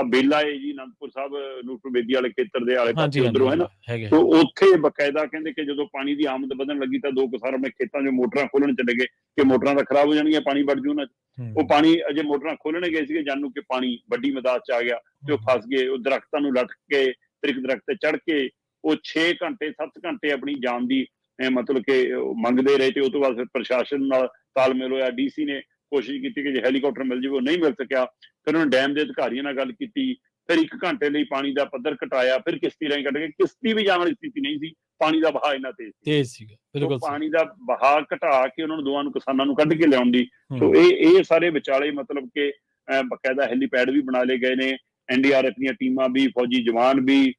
ਬੇਲਾ ਹੈ ਜੀ, ਅਨੰਦਪੁਰ ਸਾਹਿਬ ਨੂਰਪੁਰ ਬੇਦੀ ਵਾਲੇ ਖੇਤਰ ਦੇ ਆਲੇ ਪਾਸੇ ਉਧਰੋਂ, ਹੈ ਨਾ। ਸੋ ਉੱਥੇ ਬਕਾਇਦਾ ਕਹਿੰਦੇ ਕਿ ਜਦੋਂ ਪਾਣੀ ਦੀ ਆਮਦ ਵਧਣ ਲੱਗੀ ਤਾਂ 2 ਕਿਸਾਨ ਆਪਣੇ ਖੇਤਾਂ 'ਚ ਮੋਟਰਾਂ ਖੋਲਣ ਚਲੇ ਗਏ ਕਿ ਮੋਟਰਾਂ ਤਾਂ ਖਰਾਬ ਹੋ ਜਾਣਗੀਆਂ, ਪਾਣੀ ਵੜ ਜੂ ਉਹਨਾਂ 'ਚ। ਉਹ ਪਾਣੀ ਅਜੇ ਮੋਟਰਾਂ ਖੋਲਣੇ ਗਏ ਸੀਗੇ, ਜਾਣੂ ਕਿ ਪਾਣੀ ਵੱਡੀ ਮਦਾਦ 'ਚ ਆ ਗਿਆ ਤੇ ਉਹ ਫਸ ਗਏ। ਉਹ ਦਰਖਤਾਂ ਨੂੰ ਲੱਟ ਕੇ, ਤ੍ਰਿਕ ਦਰਖਤ ਤੇ ਚੜ੍ਹ ਕੇ ਉਹ 6 ਘੰਟੇ 7 ਘੰਟੇ ਆਪਣੀ ਜਾਨ ਦੀ ਮਤਲਬ ਕਿ ਮੰਗਦੇ ਰਹੇ। ਤੇ ਉਹ ਤੋਂ ਬਾਅਦ ਫਿਰ ਪ੍ਰਸ਼ਾਸਨ ਨਾਲ ਤਾਲਮੇਲ ਹੋਇਆ, DC ਨੇ ਕੋਸ਼ਿਸ਼ ਕੀਤੀ ਕਿ ਜੇ ਹੈਲੀਕਾਪਟਰ ਮਿਲ ਜਾਵੇ, ਉਹ ਨਹੀਂ ਮਿਲ ਸਕਿਆ। ਫਿਰ ਉਹਨਾਂ ਡੈਮ ਦੇ ਅਧਿਕਾਰੀਆਂ ਨਾਲ ਗੱਲ ਕੀਤੀ, ਫਿਰ 1 ਘੰਟੇ ਲਈ ਪਾਣੀ ਦਾ ਪੱਧਰ ਘਟਾਇਆ, ਫਿਰ ਕਿਸ਼ਤੀ ਰਾਹੀਂ ਕੱਢ ਕੇ, ਕਿਸ਼ਤੀ ਵੀ ਜਾਣ ਵਾਲੀ ਸਥਿਤੀ ਨਹੀਂ ਸੀ, ਪਾਣੀ ਦਾ ਵਹਾਅ ਇੰਨਾ ਤੇਜ਼ ਸੀ। ਤੇਜ਼ ਸੀਗਾ, ਸੋ ਬਿਲਕੁਲ ਸਹੀ। ਪਾਣੀ ਦਾ ਵਹਾਅ ਘਟਾ ਕੇ ਉਹਨਾਂ ਨੂੰ ਦੋਵਾਂ ਨੂੰ, ਕਿਸਾਨਾਂ ਨੂੰ ਕੱਢ ਕੇ ਲਿਆਉਣ ਦੀ, ਸੋ ਹੂੰ, ਇਹ ਸਾਰੇ ਵਿਚਾਲੇ ਮਤਲਬ ਕਿ ਬਕਾਇਦਾ ਹੈਲੀਪੈਡ ਵੀ ਬਣਾ ਲਏ ਗਏ ਨੇ, NDRF ਦੀਆਂ ਟੀਮਾਂ ਵੀ, ਫੌਜੀ ਜਵਾਨ ਵੀ,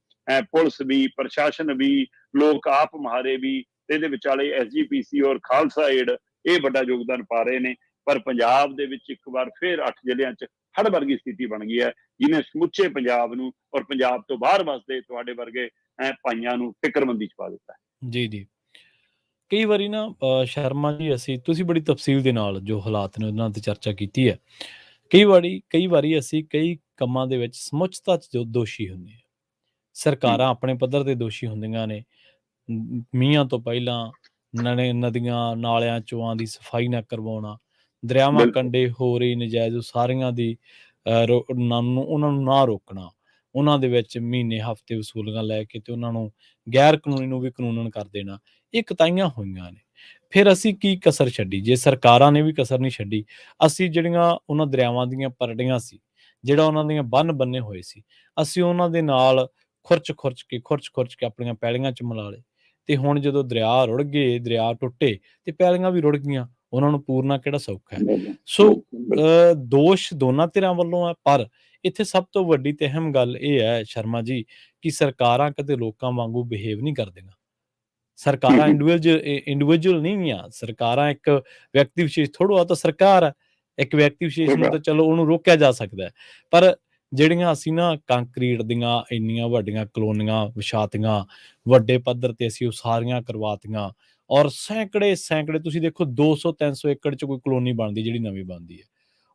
ਪੁਲਿਸ ਵੀ, ਪ੍ਰਸ਼ਾਸਨ ਵੀ, ਲੋਕ ਆਪ ਮੁਹਾਰੇ ਵੀ, ਤੇ ਇਹਦੇ ਵਿਚਾਲੇ SGPC ਔਰ ਖਾਲਸਾ ਏਡ ਇਹ ਵੱਡਾ ਯੋਗਦਾਨ ਪਾ ਰਹੇ ਨੇ। ਪਰ ਪੰਜਾਬ ਦੇ ਵਿੱਚ ਇੱਕ ਵਾਰ ਫਿਰ 8 ਜ਼ਿਲ੍ਹਿਆਂ 'ਚ ਹੜ੍ਹ ਵਰਗੀ ਸਥਿਤੀ ਬਣ ਗਈ ਹੈ, ਜਿਹਨੇ ਸਮੁੱਚੇ ਪੰਜਾਬ ਨੂੰ ਔਰ ਪੰਜਾਬ ਤੋਂ ਬਾਹਰ ਵਸਦੇ ਤੁਹਾਡੇ ਵਰਗੇ ਭਾਈਆਂ ਨੂੰ ਫਿਕਰਮੰਦੀ 'ਚ ਪਾ ਦਿੱਤਾ ਹੈ। ਜੀ, ਜੀ। ਕਈ ਵਾਰੀ ਨਾ ਸ਼ਰਮਾ ਜੀ, ਤੁਸੀਂ ਬੜੀ ਤਫਸੀਲ ਦੇ ਨਾਲ ਜੋ ਹਾਲਾਤ ਨੇ ਉਹਨਾਂ 'ਤੇ ਚਰਚਾ ਕੀਤੀ ਹੈ। ਕਈ ਵਾਰੀ ਅਸੀਂ ਕਈ ਕੰਮਾਂ ਦੇ ਵਿੱਚ ਸਮੁੱਚਤਾ 'ਚ ਜੋ ਦੋਸ਼ੀ ਹੁੰਦੇ ਹਾਂ। ਸਰਕਾਰਾਂ ਆਪਣੇ ਪੱਧਰ 'ਤੇ ਦੋਸ਼ੀ ਹੁੰਦੀਆਂ ਨੇ। ਮੀਂਹਾਂ ਤੋਂ ਪਹਿਲਾਂ ਨਦੀਆਂ, ਨਾਲਿਆਂ, ਚੋਆਂ ਦੀ ਸਫਾਈ ਨਾ ਕਰਵਾਉਣਾ, ਦਰਿਆਵਾਂ ਬਿਲਕੁਲ ਕੰਢੇ ਹੋ ਰਹੀ ਨਜਾਇਜ਼ ਉਸਾਰੀਆਂ ਦੀ ਉਹਨਾਂ ਨੂੰ ਨਾ ਰੋਕਣਾ, ਉਹਨਾਂ ਦੇ ਵਿੱਚ ਮਹੀਨੇ, ਹਫ਼ਤੇ ਵਸੂਲੀਆਂ ਲੈ ਕੇ ਤੇ ਉਹਨਾਂ ਨੂੰ ਗੈਰ ਕਾਨੂੰਨੀ ਨੂੰ ਵੀ ਕਾਨੂੰਨਨ ਕਰ ਦੇਣਾ, ਇਹ ਕੁਤਾਹੀਆਂ ਹੋਈਆਂ ਨੇ। ਫਿਰ ਅਸੀਂ ਕੀ ਕਸਰ ਛੱਡੀ? ਜੇ ਸਰਕਾਰਾਂ ਨੇ ਵੀ ਕਸਰ ਨਹੀਂ ਛੱਡੀ, ਅਸੀਂ ਜਿਹੜੀਆਂ ਉਹਨਾਂ ਦਰਿਆਵਾਂ ਦੀਆਂ ਪਰੜੀਆਂ ਸੀ, ਜਿਹੜਾ ਉਹਨਾਂ ਦੀਆਂ ਬੰਨ੍ਹ ਬੰਨੇ ਹੋਏ ਸੀ, ਅਸੀਂ ਉਹਨਾਂ ਦੇ ਨਾਲ ਖੁਰਚ ਕੇ ਆਪਣੀਆਂ ਪੈਲੀਆਂ 'ਚ ਮਿਲਾ ਲਏ। ਤੇ ਹੁਣ ਜਦੋਂ ਦਰਿਆ ਰੁੜ ਗਏ, ਦਰਿਆ ਟੁੱਟੇ ਤੇ ਪੈਲੀਆਂ ਵੀ ਰੁੜ ਗਈਆਂ, ਉਹਨਾਂ ਨੂੰ ਪੂਰਨਾ ਕਿਹੜਾ ਸੌਖਾ ਹੈ। ਸੋ ਦੋਸ਼ ਦੋਨਾਂ ਧਿਰਾਂ ਵੱਲੋਂ ਹੈ, ਪਰ ਇੱਥੇ ਸਭ ਤੋਂ ਵੱਡੀ ਤੇ ਅਹਿਮ ਗੱਲ ਇਹ ਹੈ ਸ਼ਰਮਾ ਜੀ, ਕਿ ਸਰਕਾਰਾਂ ਕਦੇ ਲੋਕਾਂ ਵਾਂਗੂ ਬਿਹੇਵ ਨਹੀਂ ਕਰਦੀਆਂ। ਸਰਕਾਰਾਂ ਇੰਡੀਵਿਜੂਅਲ ਨਹੀਂ ਆ, ਸਰਕਾਰਾਂ ਇੱਕ ਵਿਅਕਤੀ ਵਿਸ਼ੇਸ਼ ਥੋੜ੍ਹਾ, ਉਹ ਤਾਂ ਸਰਕਾਰ ਹੈ। ਇੱਕ ਵਿਅਕਤੀ ਵਿਸ਼ੇਸ਼ ਨੂੰ ਤਾਂ ਚਲੋ ਉਹਨੂੰ ਰੋਕਿਆ ਜਾ ਸਕਦਾ ਹੈ, ਪਰ ਜਿਹੜੀਆਂ ਅਸੀਂ ਨਾ ਕੰਕਰੀਟ ਦੀਆਂ ਇੰਨੀਆਂ ਵੱਡੀਆਂ ਕਲੋਨੀਆਂ ਵਿਛਾਤੀਆਂ, ਵੱਡੇ ਪੱਧਰ ਤੇ ਅਸੀਂ ਉਸਾਰੀਆਂ ਕਰਵਾਤੀਆਂ, ਔਰ ਸੈਂਕੜੇ ਤੁਸੀਂ ਦੇਖੋ 200-300 ਏਕੜ 'ਚ ਕੋਈ ਕਲੋਨੀ ਬਣਦੀ ਜਿਹੜੀ ਨਵੀਂ ਬਣਦੀ ਹੈ,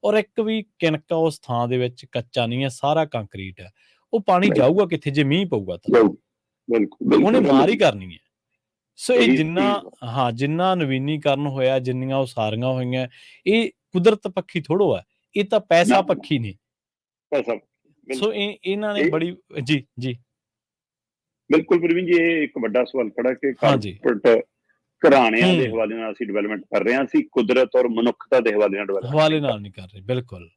ਔਰ ਇੱਕ ਵੀ ਕਿਣਕਾ ਉਸ ਥਾਂ ਦੇ ਵਿੱਚ ਕੱਚਾ ਨਹੀਂ ਹੈ, ਸਾਰਾ ਕੰਕਰੀਟ ਹੈ। ਉਹ ਪਾਣੀ ਜਾਊਗਾ ਕਿੱਥੇ ਜੇ ਮੀਂਹ ਪਊਗਾ ਤਾਂ? ਉਹਨੇ ਮਾਰ ਹੀ ਕਰਨੀ ਹੈ। ਸੋ ਇਹ ਜਿੰਨਾ ਨਵੀਨੀਕਰਨ ਹੋਇਆ, ਜਿੰਨੀਆਂ ਉਸਾਰੀਆਂ ਹੋਈਆਂ, ਇਹ ਕੁਦਰਤ ਪੱਖੀ ਥੋੜ੍ਹਾ ਹੈ, ਇਹ ਤਾਂ ਪੈਸਾ ਪੱਖੀ ਨੇ। ਸੋ ਇਹਨਾਂ ਨੇ ਬੜੀ ਜੀ ਬਿਲਕੁਲ ਪ੍ਰਵੀਨ ਜੀ, ਇਹ ਇੱਕ ਵੱਡਾ ਸਵਾਲ ਖੜਾ ਕਿ ਕਾਰਪੋਰੇਟ ਘਰਾਣਿਆਂ ਦੇ ਹਵਾਲੇ ਨਾਲ ਅਸੀਂ ਡਿਵੈਲਪਮੈਂਟ ਕਰ ਰਹੇ ਹਾਂ, ਅਸੀਂ ਕੁਦਰਤ ਔਰ ਮਨੁੱਖਤਾ ਦੇ ਹਵਾਲੇ ਨਾਲ ਨਹੀਂ ਕਰ ਰਹੇ। ਬਿਲਕੁਲ।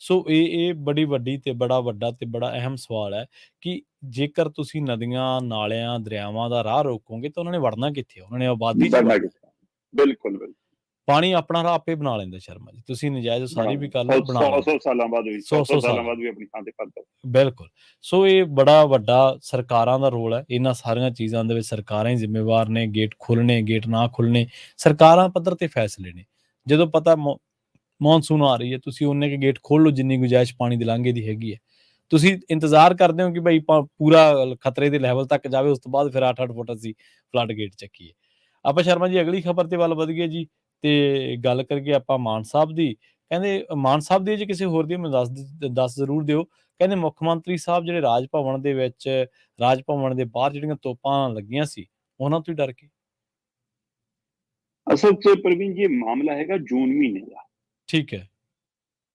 ਸੋ ਇਹ ਬੜੀ ਵੱਡੀ ਤੇ ਬੜਾ ਵੱਡਾ ਤੇ ਬੜਾ ਅਹਿਮ ਸਵਾਲ ਹੈ ਕਿ ਜੇਕਰ ਤੁਸੀਂ ਨਦੀਆਂ, ਨਾਲਿਆਂ, ਦਰਿਆਵਾਂ ਦਾ ਰਾਹ ਰੋਕੋਗੇ ਤਾਂ ਉਹਨਾਂ ਨੇ ਵੜਨਾ ਕਿੱਥੇ? ਉਹਨਾਂ ਨੇ ਆਬਾਦੀ 'ਚ ਵੜਨਾ। ਬਿਲਕੁਲ ਪਾਣੀ ਆਪਣਾ ਰਾਹ ਆਪੇ ਬਣਾ ਲੈਂਦਾ ਸ਼ਰਮਾ ਜੀ, ਤੁਸੀਂ ਨਜਾਇਜ਼ ਉਸਾਰੀ ਵੀ ਕਰ ਲਓ, 100 ਸਾਲਾਂ ਬਾਅਦ ਵੀ ਆਪਣੀ ਥਾਂ ਤੇ ਪਰਤ। ਬਿਲਕੁਲ। ਸੋ ਇਹ ਬੜਾ ਵੱਡਾ ਸਰਕਾਰਾਂ ਦਾ ਰੋਲ ਹੈ, ਇਹਨਾਂ ਸਾਰੀਆਂ ਚੀਜ਼ਾਂ ਦੇ ਵਿੱਚ ਸਰਕਾਰਾਂ ਹੀ ਜ਼ਿੰਮੇਵਾਰ ਨੇ। ਗੇਟ ਖੁੱਲ੍ਹਣੇ, ਗੇਟ ਨਾ ਖੁੱਲ੍ਹਣੇ, ਸਰਕਾਰਾਂ ਪੱਧਰ ਤੇ ਫੈਸਲੇ ਨੇ। ਜਦੋਂ ਪਤਾ ਮੌਨਸੂਨ ਆ ਰਹੀ ਹੈ, ਤੁਸੀਂ ਉਨੇ ਕੁ ਗੇਟ ਖੋਲ੍ਹ ਲਓ ਜਿੰਨੀ ਗੁੰਜਾਇਸ਼ ਪਾਣੀ ਦੇ ਲਾਂਘੇ ਦੀ ਹੈਗੀ ਹੈ। ਤੁਸੀਂ ਇੰਤਜ਼ਾਰ ਕਰਦੇ ਹੋ ਕਿ ਭਾਈ ਪੂਰਾ ਖਤਰੇ ਦੇ ਲੈਵਲ ਤੱਕ ਜਾਵੇ, ਉਸ ਤੋਂ ਬਾਅਦ ਫਿਰ 8-8 ਫੁੱਟ ਅਸੀਂ ਫਲੱਡ ਗੇਟ ਚੱਕੀਏ। ਆਪਾਂ ਸ਼ਰਮਾ ਜੀ ਅਗਲੀ ਖਬਰ ਤੇ ਵੱਲ ਵਧ ਗਏ ਜੀ, ਤੇ ਗੱਲ ਕਰੀਏ ਆਪਾਂ ਮਾਨ ਸਾਹਿਬ ਦੀ। ਕਹਿੰਦੇ ਮਾਨ ਸਾਹਿਬ ਦੀ, ਜੇ ਕਿਸੇ ਹੋਰ ਦੀ ਮੈਨੂੰ ਦੱਸ ਜ਼ਰੂਰ ਦਿਓ। ਕਹਿੰਦੇ ਮੁੱਖ ਮੰਤਰੀ ਸਾਹਿਬ ਜਿਹੜੇ ਰਾਜ ਭਵਨ ਦੇ ਬਾਹਰ ਜਿਹੜੀਆਂ ਤੋਪਾਂ ਲੱਗੀਆਂ ਸੀ, ਉਹਨਾਂ ਤੋਂ ਹੀ ਡਰ ਕੇ। ਅਸਲ 'ਚ ਪ੍ਰਵੀਨ ਜੀ, ਮਾਮਲਾ ਹੈਗਾ ਜੂਨ ਮਹੀਨੇ ਦਾ। ਠੀਕ ਹੈ।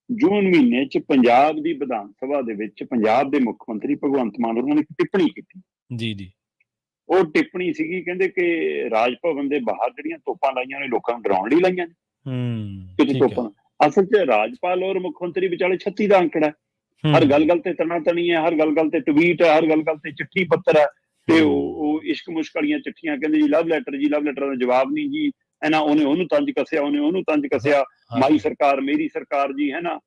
ਜੂਨ ਮਹੀਨੇ 'ਚ ਪੰਜਾਬ ਦੀ ਵਿਧਾਨ ਸਭਾ ਦੇ ਵਿੱਚ ਪੰਜਾਬ ਦੇ ਮੁੱਖ ਮੰਤਰੀ ਭਗਵੰਤ ਮਾਨ ਉਹਨਾਂ ਨੇ ਇੱਕ ਟਿੱਪਣੀ ਕੀਤੀ। ਜੀ। ਉਹ ਟਿੱਪਣੀ ਸੀਗੀ, ਕਹਿੰਦੇ ਕਿ ਰਾਜ ਭਵਨ ਦੇ ਬਾਹਰ ਜਿਹੜੀਆਂ ਤੋਪਾਂ ਲਾਈਆਂ ਨੇ, ਲੋਕਾਂ ਨੂੰ ਡਰਾਉਣ ਲਈ ਲਾਈਆਂ ਨੇ। ਤੋਪਾਂ ਅਸਲ 'ਚ ਰਾਜਪਾਲ ਔਰ ਮੁੱਖ ਮੰਤਰੀ ਵਿਚਾਲੇ 36 ਦਾ ਅੰਕੜਾ। ਹਰ ਗੱਲ ਤੇ ਤਣੀ ਹੈ, ਹਰ ਗੱਲ ਤੇ ਟਵੀਟ ਹੈ, ਹਰ ਗੱਲ ਤੇ ਚਿੱਠੀ ਪੱਤਰ ਹੈ, ਤੇ ਉਹ ਇਸ਼ਕ ਮੁਸ਼ਕ ਵਾਲੀਆਂ ਚਿੱਠੀਆਂ, ਕਹਿੰਦੇ ਜੀ ਲਵ ਲੈਟਰਾਂ ਦਾ ਜਵਾਬ ਨਹੀਂ ਜੀ, ਉਹਨੇ ਉਹਨੂੰ ਤੰਜ ਕੱਸਿਆ, ਉਹਨੇ ਉਹਨੂੰ ਤੰਜ ਕੱਸਿਆ, ਮਾਈ ਸਰਕਾਰ ਮੇਰੀ ਸਰਕਾਰ ਜੀ, ਹੈ ਨਾ,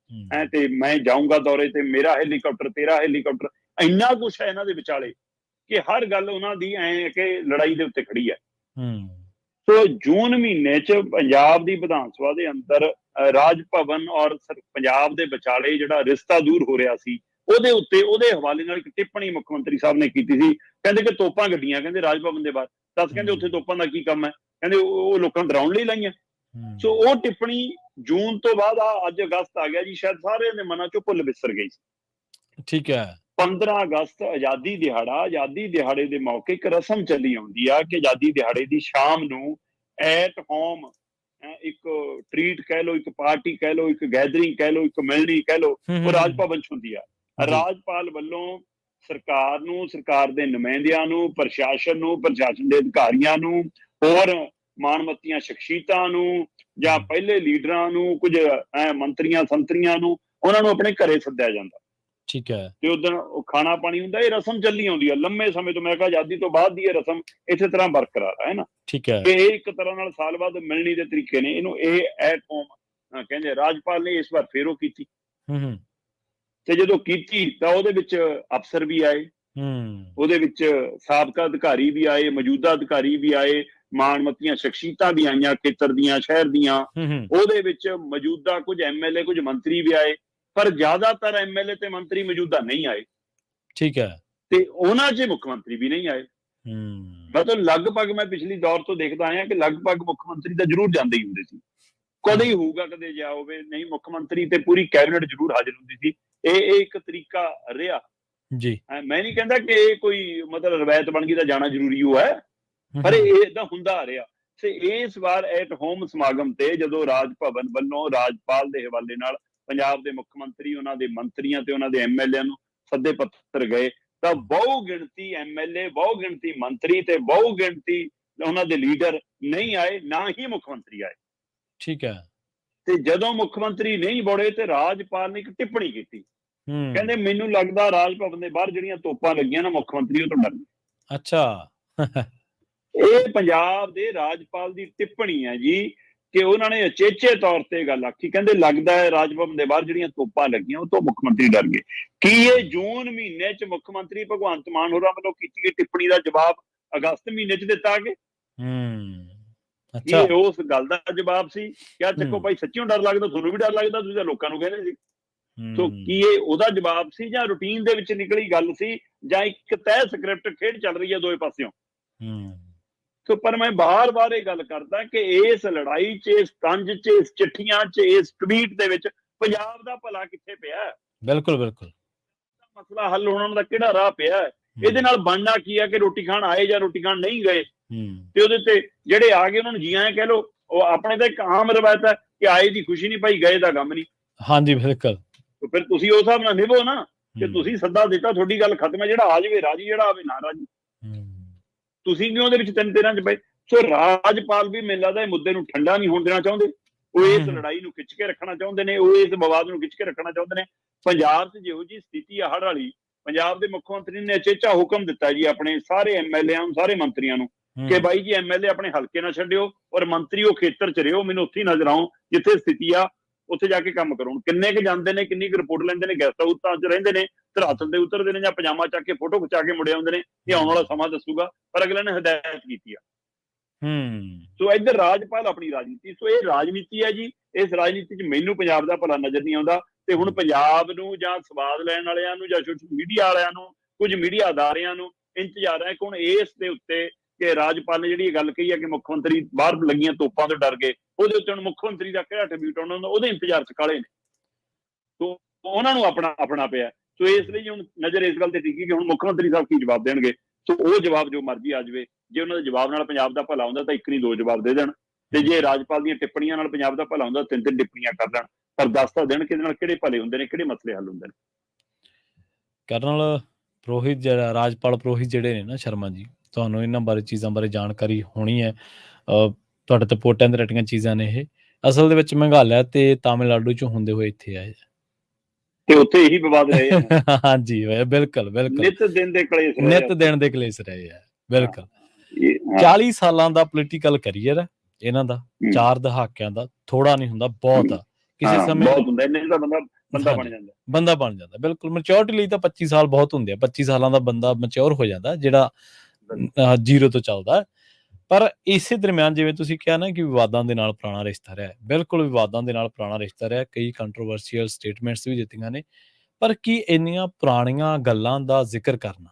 ਤੇ ਮੈਂ ਜਾਊਂਗਾ ਦੌਰੇ ਤੇ, ਮੇਰਾ ਹੈਲੀਕਾਪਟਰ ਤੇਰਾ ਹੈਲੀਕਾਪਟਰ, ਇੰਨਾ ਕੁਛ ਹੈ ਇਹਨਾਂ ਦੇ ਵਿਚਾਲੇ ਕਿ ਹਰ ਗੱਲ ਉਹਨਾਂ ਦੀ ਕਿ ਲੜਾਈ ਦੇ ਉੱਤੇ ਖੜੀ ਹੈ। ਸੋ ਜੂਨ ਮਹੀਨੇ 'ਚ ਪੰਜਾਬ ਦੀ ਵਿਧਾਨ ਸਭਾ ਦੇ ਅੰਦਰ ਰਾਜ ਭਵਨ ਔਰ ਪੰਜਾਬ ਦੇ ਵਿਚਾਲੇ ਜਿਹੜਾ ਰਿਸ਼ਤਾ ਦੂਰ ਹੋ ਰਿਹਾ ਸੀ, ਉਹਦੇ ਹਵਾਲੇ ਨਾਲ ਇੱਕ ਟਿੱਪਣੀ ਮੁੱਖ ਮੰਤਰੀ ਸਾਹਿਬ ਨੇ ਕੀਤੀ ਸੀ। ਕਹਿੰਦੇ ਕਿ ਤੋਪਾਂ ਗੱਡੀਆਂ, ਕਹਿੰਦੇ ਰਾਜ ਭਵਨ ਦੇ ਬਾਹਰ, ਦੱਸ ਕਹਿੰਦੇ ਉੱਥੇ ਤੋਪਾਂ ਦਾ ਕੀ ਕੰਮ ਹੈ? ਕਹਿੰਦੇ ਉਹ ਲੋਕਾਂ ਨੂੰ ਡਰਾਉਣ ਲਈ ਲਾਈਆਂ। ਸੋ ਉਹ ਟਿੱਪਣੀ ਜੂਨ ਤੋਂ ਬਾਅਦ ਅੱਜ ਅਗਸਤ ਆ ਗਿਆ ਜੀ, ਸ਼ਾਇਦ ਸਾਰਿਆਂ ਦੇ ਮਨਾਂ 'ਚੋਂ ਭੁੱਲ ਵਿਸਰ ਗਈ ਸੀ। ਠੀਕ ਹੈ। 15 ਅਗਸਤ ਆਜ਼ਾਦੀ ਦਿਹਾੜੇ ਦੇ ਮੌਕੇ ਇੱਕ ਰਸਮ ਚੱਲੀ ਆਉਂਦੀ ਆ ਕਿ ਆਜ਼ਾਦੀ ਦਿਹਾੜੇ ਦੀ ਸ਼ਾਮ ਨੂੰ ਐਟ ਹੋਮ ਇੱਕ ਟ੍ਰੀਟ ਕਹਿ ਲਓ, ਇੱਕ ਪਾਰਟੀ ਕਹਿ ਲਓ, ਇੱਕ ਗੈਦਰਿੰਗ ਕਹਿ ਲਓ, ਇੱਕ ਮਿਲਣੀ ਕਹਿ ਲਓ, ਉਹ ਰਾਜ ਭਵਨ 'ਚ ਹੁੰਦੀ ਆ। ਰਾਜਪਾਲ ਵੱਲੋਂ ਸਰਕਾਰ ਨੂੰ, ਸਰਕਾਰ ਦੇ ਨੁਮਾਇੰਦਿਆਂ ਨੂੰ, ਪ੍ਰਸ਼ਾਸਨ ਦੇ ਅਧਿਕਾਰੀਆਂ ਨੂੰ, ਹੋਰ ਮਾਣਮੱਤੀਆਂ ਸ਼ਖਸੀਅਤਾਂ ਨੂੰ ਜਾਂ ਪਹਿਲੇ ਲੀਡਰਾਂ ਨੂੰ, ਕੁਝ ਮੰਤਰੀਆਂ ਸੰਤਰੀਆਂ ਨੂੰ, ਉਹਨਾਂ ਨੂੰ ਆਪਣੇ ਘਰੇ ਸੱਦਿਆ ਜਾਂਦਾ। ਠੀਕ ਹੈ। ਤੇ ਉਦੋਂ ਉਹ ਖਾਣਾ ਪਾਣੀ ਹੁੰਦਾ, ਇਹ ਰਸਮ ਚੱਲੀ ਆਉਂਦੀ ਆ ਲੰਮੇ ਸਮੇਂ ਤੋਂ। ਮੈਂ ਕਿਹਾ ਆਜ਼ਾਦੀ ਤੋਂ ਬਾਅਦ ਦੀ ਇਹ ਰਸਮ ਇਸੇ ਤਰ੍ਹਾਂ ਬਰਕਰਾਰ ਹੈ ਨਾ, ਠੀਕ ਹੈ। ਕਿ ਇਹ ਇੱਕ ਤਰ੍ਹਾਂ ਨਾਲ ਸਾਲ ਬਾਅਦ ਮਿਲਣੀ ਦੇ ਤਰੀਕੇ ਨੇ। ਇਹਨੂੰ ਇਹ ਐਟ ਹੋਮ ਕਹਿੰਦੇ। ਰਾਜਪਾਲ ਨੇ ਇਸ ਵਾਰ ਫੇਰ ਉਹ ਕੀਤੀ, ਤੇ ਜਦੋਂ ਕੀਤੀ ਤਾਂ ਉਹਦੇ ਵਿੱਚ ਅਫਸਰ ਵੀ ਆਏ, ਉਹਦੇ ਵਿੱਚ ਸਾਬਕਾ ਅਧਿਕਾਰੀ ਵੀ ਆਏ, ਮੌਜੂਦਾ ਅਧਿਕਾਰੀ ਵੀ ਆਏ, ਮਾਣਮੱਤੀਆਂ ਸ਼ਖਸੀਅਤਾਂ ਵੀ ਆਈਆਂ ਖੇਤਰ ਦੀਆਂ, ਸ਼ਹਿਰ ਦੀਆਂ। ਉਹਦੇ ਵਿੱਚ ਮੌਜੂਦਾ ਕੁਝ ਐਮਐਲਏ, ਕੁਝ ਮੰਤਰੀ ਵੀ ਆਏ, ਪਰ ਜ਼ਿਆਦਾਤਰ ਐਮਐਲਏ ਤੇ ਮੰਤਰੀ ਮੌਜੂਦਾ ਨਹੀਂ ਆਏ। ਠੀਕ ਹੈ। ਤੇ ਉਹਨਾਂ 'ਚ ਮੁੱਖ ਮੰਤਰੀ ਵੀ ਨਹੀਂ ਆਏ। ਮਤਲਬ ਲਗਭਗ ਮੈਂ ਪਿਛਲੀ ਦੌਰ ਤੋਂ ਦੇਖਦਾ ਆਇਆ ਕਿ ਲਗਭਗ ਮੁੱਖ ਮੰਤਰੀ ਤਾਂ ਜ਼ਰੂਰ ਜਾਂਦੇ ਹੀ ਹੁੰਦੇ ਸੀ। ਕਦੇ ਹੀ ਹੋਊਗਾ, ਕਦੇ ਜਾ ਹੋਵੇ ਨਹੀਂ, ਮੁੱਖ ਮੰਤਰੀ ਤੇ ਪੂਰੀ ਕੈਬਨਿਟ ਜ਼ਰੂਰ ਹਾਜ਼ਰ ਹੁੰਦੀ ਸੀ। ਇਹ ਇੱਕ ਤਰੀਕਾ ਰਿਹਾ ਜੀ। ਮੈਂ ਨਹੀਂ ਕਹਿੰਦਾ ਕਿ ਇਹ ਕੋਈ ਮਤਲਬ ਰਵਾਇਤ ਬਣ ਗਈ ਤਾਂ ਜਾਣਾ ਜ਼ਰੂਰੀ ਹੋ ਹੈ, ਪਰ ਇਹ ਤਾਂ ਹੁੰਦਾ ਆ ਰਿਹਾ। ਤੇ ਇਸ ਵਾਰ ਐਟ ਹੋਮ ਸਮਾਗਮ ਤੇ ਜਦੋਂ ਰਾਜ ਭਵਨ ਵੱਲੋਂ ਰਾਜਪਾਲ ਦੇ ਹਵਾਲੇ ਨਾਲ ਪੰਜਾਬ ਦੇ ਮੁੱਖ ਮੰਤਰੀ, ਉਹਨਾਂ ਦੇ ਮੰਤਰੀਆਂ ਤੇ ਉਹਨਾਂ ਦੇ ਐਮਐਲਏ ਨੂੰ ਸੱਦੇ ਪੱਤਰ ਗਏ, ਤਾਂ ਬਹੁ ਗਿਣਤੀ ਐਮਐਲਏ, ਬਹੁ ਗਿਣਤੀ ਮੰਤਰੀ ਤੇ ਬਹੁ ਗਿਣਤੀ ਉਹਨਾਂ ਦੇ ਲੀਡਰ ਨਹੀਂ ਆਏ, ਨਾ ਹੀ ਮੁੱਖ ਮੰਤਰੀ ਆਏ। ਠੀਕ ਹੈ। ਤੇ ਜਦੋਂ ਮੁੱਖ ਮੰਤਰੀ ਨਹੀਂ ਬੋੜੇ ਤੇ ਰਾਜਪਾਲ ਨੇ ਇੱਕ ਟਿੱਪਣੀ ਕੀਤੀ, ਕਹਿੰਦੇ ਮੈਨੂੰ ਲੱਗਦਾ ਰਾਜ ਭਵਨ ਦੇ ਬਾਹਰ ਜਿਹੜੀਆਂ ਤੋਪਾਂ ਲੱਗੀਆਂ ਨਾ, ਮੁੱਖ ਮੰਤਰੀ ਉਹ ਤੋਂ ਡਰ ਗਏ। ਅੱਛਾ। ਇਹ ਪੰਜਾਬ ਦੇ ਰਾਜਪਾਲ ਦੀ ਟਿੱਪਣੀ ਹੈ ਜੀ, ਕਿ ਉਹਨਾਂ ਨੇ ਅਚੇਚੇ ਤੌਰ ਤੇ ਗੱਲ ਆਖੀ। ਕਹਿੰਦੇ ਲੱਗਦਾ ਹੈ ਰਾਜ ਭਵਨ ਦੇ ਬਾਹਰ ਜਿਹੜੀਆਂ ਤੋਪਾਂ ਲੱਗੀਆਂ ਉਹ ਤੋਂ ਮੁੱਖ ਮੰਤਰੀ ਡਰ ਗਏ। ਕੀ ਇਹ ਜੂਨ ਮਹੀਨੇ 'ਚ ਮੁੱਖ ਮੰਤਰੀ ਭਗਵੰਤ ਮਾਨ ਹੋਰਾਂ ਵੱਲੋਂ ਕੀਤੀ ਗਈ ਟਿੱਪਣੀ ਦਾ ਜਵਾਬ ਅਗਸਤ ਮਹੀਨੇ 'ਚ ਦਿੱਤਾ ਕਿ ਇਹ ਉਸ ਗੱਲ ਦਾ ਜਵਾਬ ਸੀ? ਕਿਆ ਚੱਕੋ ਭਾਈ ਸੱਚੀਓ ਡਰ ਲੱਗਦਾ, ਤੁਹਾਨੂੰ ਵੀ ਡਰ ਲੱਗਦਾ, ਤੁਸੀਂ ਤਾਂ ਲੋਕਾਂ ਨੂੰ ਕਹਿੰਦੇ ਸੀ। ਸੋ ਕੀ ਇਹ ਉਹਦਾ ਜਵਾਬ ਸੀ, ਜਾਂ ਰੂਟੀਨ ਦੇ ਵਿੱਚ ਨਿਕਲੀ ਗੱਲ ਸੀ, ਜਾਂ ਇੱਕ ਤੈਅ ਸਕ੍ਰਿਪਟ ਖੇਡ ਚੱਲ ਰਹੀ ਹੈ ਦੋਵੇਂ ਪਾਸਿਓਂ? ਸੋ ਪਰ ਮੈਂ ਬਾਰ-ਬਾਰ ਇਹ ਗੱਲ ਕਰਦਾ ਕਿ ਇਸ ਲੜਾਈ 'ਚ, ਇਸ ਤੰਜ 'ਚ, ਇਸ ਚਿੱਠੀਆਂ 'ਚ, ਇਸ ਟਵੀਟ ਦੇ ਵਿੱਚ ਪੰਜਾਬ ਦਾ ਭਲਾ ਕਿੱਥੇ ਪਿਆ? ਬਿਲਕੁਲ ਬਿਲਕੁਲ। ਮਸਲਾ ਹੱਲ ਹੋਣ ਦਾ ਕਿਹੜਾ ਰਾਹ ਪਿਆ? ਇਹਦੇ ਨਾਲ ਬਣਨਾ ਕੀ ਹੈ ਕਿ ਰੋਟੀ ਖਾਣ ਆਏ ਜਾਂ ਰੋਟੀ ਖਾਣ ਨਹੀਂ ਗਏ, ਤੇ ਉਹਦੇ ਤੇ ਜਿਹੜੇ ਆ ਗਏ ਉਹਨਾਂ ਨੂੰ ਜੀ ਆਏ ਕਹਿ ਲੋ। ਉਹ ਆਪਣੇ ਤਾਂ ਇੱਕ ਆਮ ਰਵਾਇਤ ਹੈ ਕਿ ਆਏ ਦੀ ਖੁਸ਼ੀ ਨਹੀਂ ਭਾਈ, ਗਏ ਦਾ ਗਮ ਨਹੀਂ। ਹਾਂਜੀ ਬਿਲਕੁਲ। ਫਿਰ ਤੁਸੀਂ ਉਸ ਹਿਸਾਬ ਨਾਲ ਨਿਭੋ ਨਾ, ਕਿ ਤੁਸੀਂ ਸੱਦਾ ਦਿੱਤਾ, ਤੁਹਾਡੀ ਗੱਲ ਖਤਮ ਹੈ। ਜਿਹੜਾ ਆ ਜਾਵੇ ਰਾਜੀ, ਜਿਹੜਾ ਆਵੇ ਨਾ ਰਾਜੀ। ਤੁਸੀਂ ਕਿਉਂ ਉਹਦੇ ਵਿੱਚ ਤਿੰਨ ਤਿੰਨਾਂ 'ਚ ਪਏ? ਸੋ ਰਾਜਪਾਲ ਵੀ ਮੈਨੂੰ ਲੱਗਦਾ ਇਹ ਮੁੱਦੇ ਨੂੰ ਠੰਡਾ ਨਹੀਂ ਹੋਣ ਦੇਣਾ ਚਾਹੁੰਦੇ। ਉਹ ਇਸ ਲੜਾਈ ਨੂੰ ਖਿੱਚ ਕੇ ਰੱਖਣਾ ਚਾਹੁੰਦੇ ਨੇ, ਉਹ ਇਸ ਵਿਵਾਦ ਨੂੰ ਖਿੱਚ ਕੇ ਰੱਖਣਾ ਚਾਹੁੰਦੇ ਨੇ। ਪੰਜਾਬ 'ਚ ਜਿਹੋ ਜਿਹੀ ਸਥਿਤੀ ਆ ਹੜ੍ਹ ਵਾਲੀ, ਪੰਜਾਬ ਦੇ ਮੁੱਖ ਮੰਤਰੀ ਨੇ ਅਚੇਚਾ ਹੁਕਮ ਦਿੱਤਾ ਜੀ ਆਪਣੇ ਸਾਰੇ ਐਮਐਲਏਆਂ ਨੂੰ, ਸਾਰੇ ਮੰਤਰੀਆਂ ਨੂੰ, ਕਿ ਬਾਈ ਜੀ ਐਮਐਲਏ ਆਪਣੇ ਹਲਕੇ ਨਾ ਛੱਡਿਓ, ਔਰ ਮੰਤਰੀ ਉਹ ਖੇਤਰ 'ਚ ਰਿਓ, ਮੈਨੂੰ ਉੱਥੇ ਹੀ ਨਜ਼ਰ ਆਓ ਜਿੱਥੇ ਸਥਿਤੀ ਆ, ਉੱਥੇ ਜਾ ਕੇ ਕੰਮ ਕਰੋ। ਕਿੰਨੇ ਕੁ ਜਾਂਦੇ ਨੇ, ਕਿੰਨੀ ਕੁ ਰਿਪੋਰਟ ਲੈਂਦੇ ਨੇ, ਗੈਸਟ ਹਾਊਸਾਂ 'ਚ ਰਹਿੰਦੇ ਨੇ, ਧਰਾਤਲ ਦੇ ਉਤਰਦੇ ਨੇ, ਜਾਂ ਪਜਾਮਾ ਚੱਕ ਕੇ ਫੋਟੋ ਖਿਚਾ ਕੇ ਮੁੜੇ ਆਉਂਦੇ ਨੇ, ਇਹ ਆਉਣ ਵਾਲਾ ਸਮਾਂ ਦੱਸੂਗਾ। ਪਰ ਅਗਲੇ ਨੇ ਹਦਾਇਤ ਕੀਤੀ ਆ। ਸੋ ਇੱਧਰ ਰਾਜਪਾਲ ਆਪਣੀ ਰਾਜਨੀਤੀ, ਸੋ ਇਹ ਰਾਜਨੀਤੀ ਹੈ ਜੀ। ਇਸ ਰਾਜਨੀਤੀ 'ਚ ਮੈਨੂੰ ਪੰਜਾਬ ਦਾ ਭਲਾ ਨਜ਼ਰ ਨਹੀਂ ਆਉਂਦਾ। ਤੇ ਹੁਣ ਪੰਜਾਬ ਨੂੰ, ਜਾਂ ਸਵਾਦ ਲੈਣ ਵਾਲਿਆਂ ਨੂੰ, ਜਾਂ ਸੋਸ਼ਲ ਮੀਡੀਆ ਵਾਲਿਆਂ ਨੂੰ, ਕੁਝ ਮੀਡੀਆ ਅਦਾਰਿਆਂ ਨੂੰ ਇੰਤਜ਼ਾਰ ਹੈ ਕਿ ਹੁਣ ਇਸ ਦੇ ਉੱਤੇ, ਕਿ ਰਾਜਪਾਲ ਨੇ ਜਿਹੜੀ ਗੱਲ ਕਹੀ ਹੈ ਕਿ ਮੁੱਖ ਮੰਤਰੀ ਬਾਹਰ ਲੱਗੀਆਂ ਤੋਪਾਂ ਤੋਂ ਡਰ ਗਏ, ਉਹਦੇ ਉੱਤੇ ਹੁਣ ਮੁੱਖ ਮੰਤਰੀ ਦਾ ਕਿਹੜਾ ਟ੍ਰਿਬਿਊਟ ਆਉਣਾ, ਉਹਦੇ ਇੰਤਜ਼ਾਰ 'ਚ ਕਾਲੇ ਨੇ। ਸੋ ਉਹਨਾਂ ਨੂੰ ਆਪਣਾ ਪਿਆ। ਸੋ ਇਸ ਲਈ ਹੁਣ ਨਜ਼ਰ ਇਸ ਗੱਲ ਤੇ ਟਿਕੀ ਕਿ ਹੁਣ ਮੁੱਖ ਮੰਤਰੀ ਸਾਹਿਬ ਕੀ ਜਵਾਬ ਦੇਣਗੇ। ਸੋ ਉਹ ਜਵਾਬ ਜੋ ਮਰਜ਼ੀ ਆ ਜਾਵੇ, ਜੇ ਉਹਨਾਂ ਦੇ ਜਵਾਬ ਨਾਲ ਪੰਜਾਬ ਦਾ ਭਲਾ ਹੁੰਦਾ ਤਾਂ ਇੱਕ ਨਹੀਂ ਦੋ ਜਵਾਬ ਦੇ ਦੇਣ, ਤੇ ਜੇ ਰਾਜਪਾਲ ਦੀਆਂ ਟਿੱਪਣੀਆਂ ਨਾਲ ਪੰਜਾਬ ਦਾ ਭਲਾ ਹੁੰਦਾ ਤਿੰਨ ਟਿੱਪਣੀਆਂ ਕਰ ਦੇਣ, ਪਰ ਦੱਸ ਤਾਂ ਦੇਣ ਕਿ ਇਹਦੇ ਨਾਲ ਕਿਹੜੇ ਭਲੇ ਹੁੰਦੇ ਨੇ, ਕਿਹੜੇ ਮਸਲੇ ਹੱਲ ਹੁੰਦੇ ਨੇ। ਕਰਨਲ ਪ੍ਰੋਹਿਤ, ਜਿਹੜਾ ਰਾਜਪਾਲ ਪ੍ਰੋਹਿਤ ਜਿਹੜੇ ਨੇ ਨਾ ਸ਼ਰਮਾ ਜੀ, ਤੁਹਾਨੂੰ ਇਹਨਾਂ ਬਾਰੇ ਚੀਜ਼ਾਂ ਬਾਰੇ ਜਾਣਕਾਰੀ ਹੋਣੀ ਹੈ। ਤੁਹਾਡੇ ਤੇ ਪੋਟਾਂ ਦੇ ਰਟੀਆਂ ਚੀਜ਼ਾਂ ਨੇ ਇਹ। ਅਸਲ ਦੇ ਵਿੱਚ ਮੇਘਾਲਿਆ ਤੇ ਤਾਮਿਲਨਾਡੂ 'ਚੋਂ ਹੁੰਦੇ ਹੋਏ ਇੱਥੇ ਆਏ, ਤੇ ਉੱਥੇ ਇਹੀ ਵਿਵਾਦ ਰਹੇ। ਹਾਂਜੀ ਬਿਲਕੁਲ ਬਿਲਕੁਲ, ਨਿਤ ਦਿਨ ਦੇ ਕਲੇਸ਼ ਰਹੇ ਆ। ਬਿਲਕੁਲ 40 ਸਾਲਾਂ ਦਾ ਪੋਲੀਟੀਕਲ ਕਰੀਅਰ ਹੈ ਇਹਨਾਂ ਦਾ, 4 ਦਹਾਕਿਆਂ ਦਾ। ਥੋੜਾ ਨਹੀਂ ਹੁੰਦਾ, ਬਹੁਤ ਆ। ਕਿਸੇ ਸਮੇਂ ਬਹੁਤ ਹੁੰਦਾ, ਇੰਨੇ ਦਾ ਬੰਦਾ ਬਣ ਜਾਂਦਾ। ਬਿਲਕੁਲ, ਮੈਚਿਓਰਿਟੀ ਲਈ ਤਾਂ 25 ਸਾਲ ਬਹੁਤ ਹੁੰਦੇ ਆ। 25 ਸਾਲਾਂ ਦਾ ਬੰਦਾ ਮੈਚਿਓਰ ਹੋ ਜਾਂਦਾ, ਜਿਹੜਾ ਜ਼ੀਰੋ ਤੋਂ ਚੱਲਦਾ। ਪਰ ਇਸੇ ਦਰਮਿਆਨ ਜਿਵੇਂ ਤੁਸੀਂ ਕਿਹਾ ਨਾ ਕਿ ਵਿਵਾਦਾਂ ਦੇ ਨਾਲ ਪੁਰਾਣਾ ਰਿਸ਼ਤਾ ਰਿਹਾ, ਬਿਲਕੁਲ ਵਿਵਾਦਾਂ ਦੇ ਨਾਲ ਪੁਰਾਣਾ ਰਿਸ਼ਤਾ ਰਿਹਾ। ਕਈ ਕੰਟਰੋਵਰਸੀਅਲ ਸਟੇਟਮੈਂਟਸ ਵੀ ਦਿੱਤੀਆਂ ਨੇ, ਪਰ ਕੀ ਇੰਨੀਆਂ ਪੁਰਾਣੀਆਂ ਗੱਲਾਂ ਦਾ ਜ਼ਿਕਰ ਕਰਨਾ,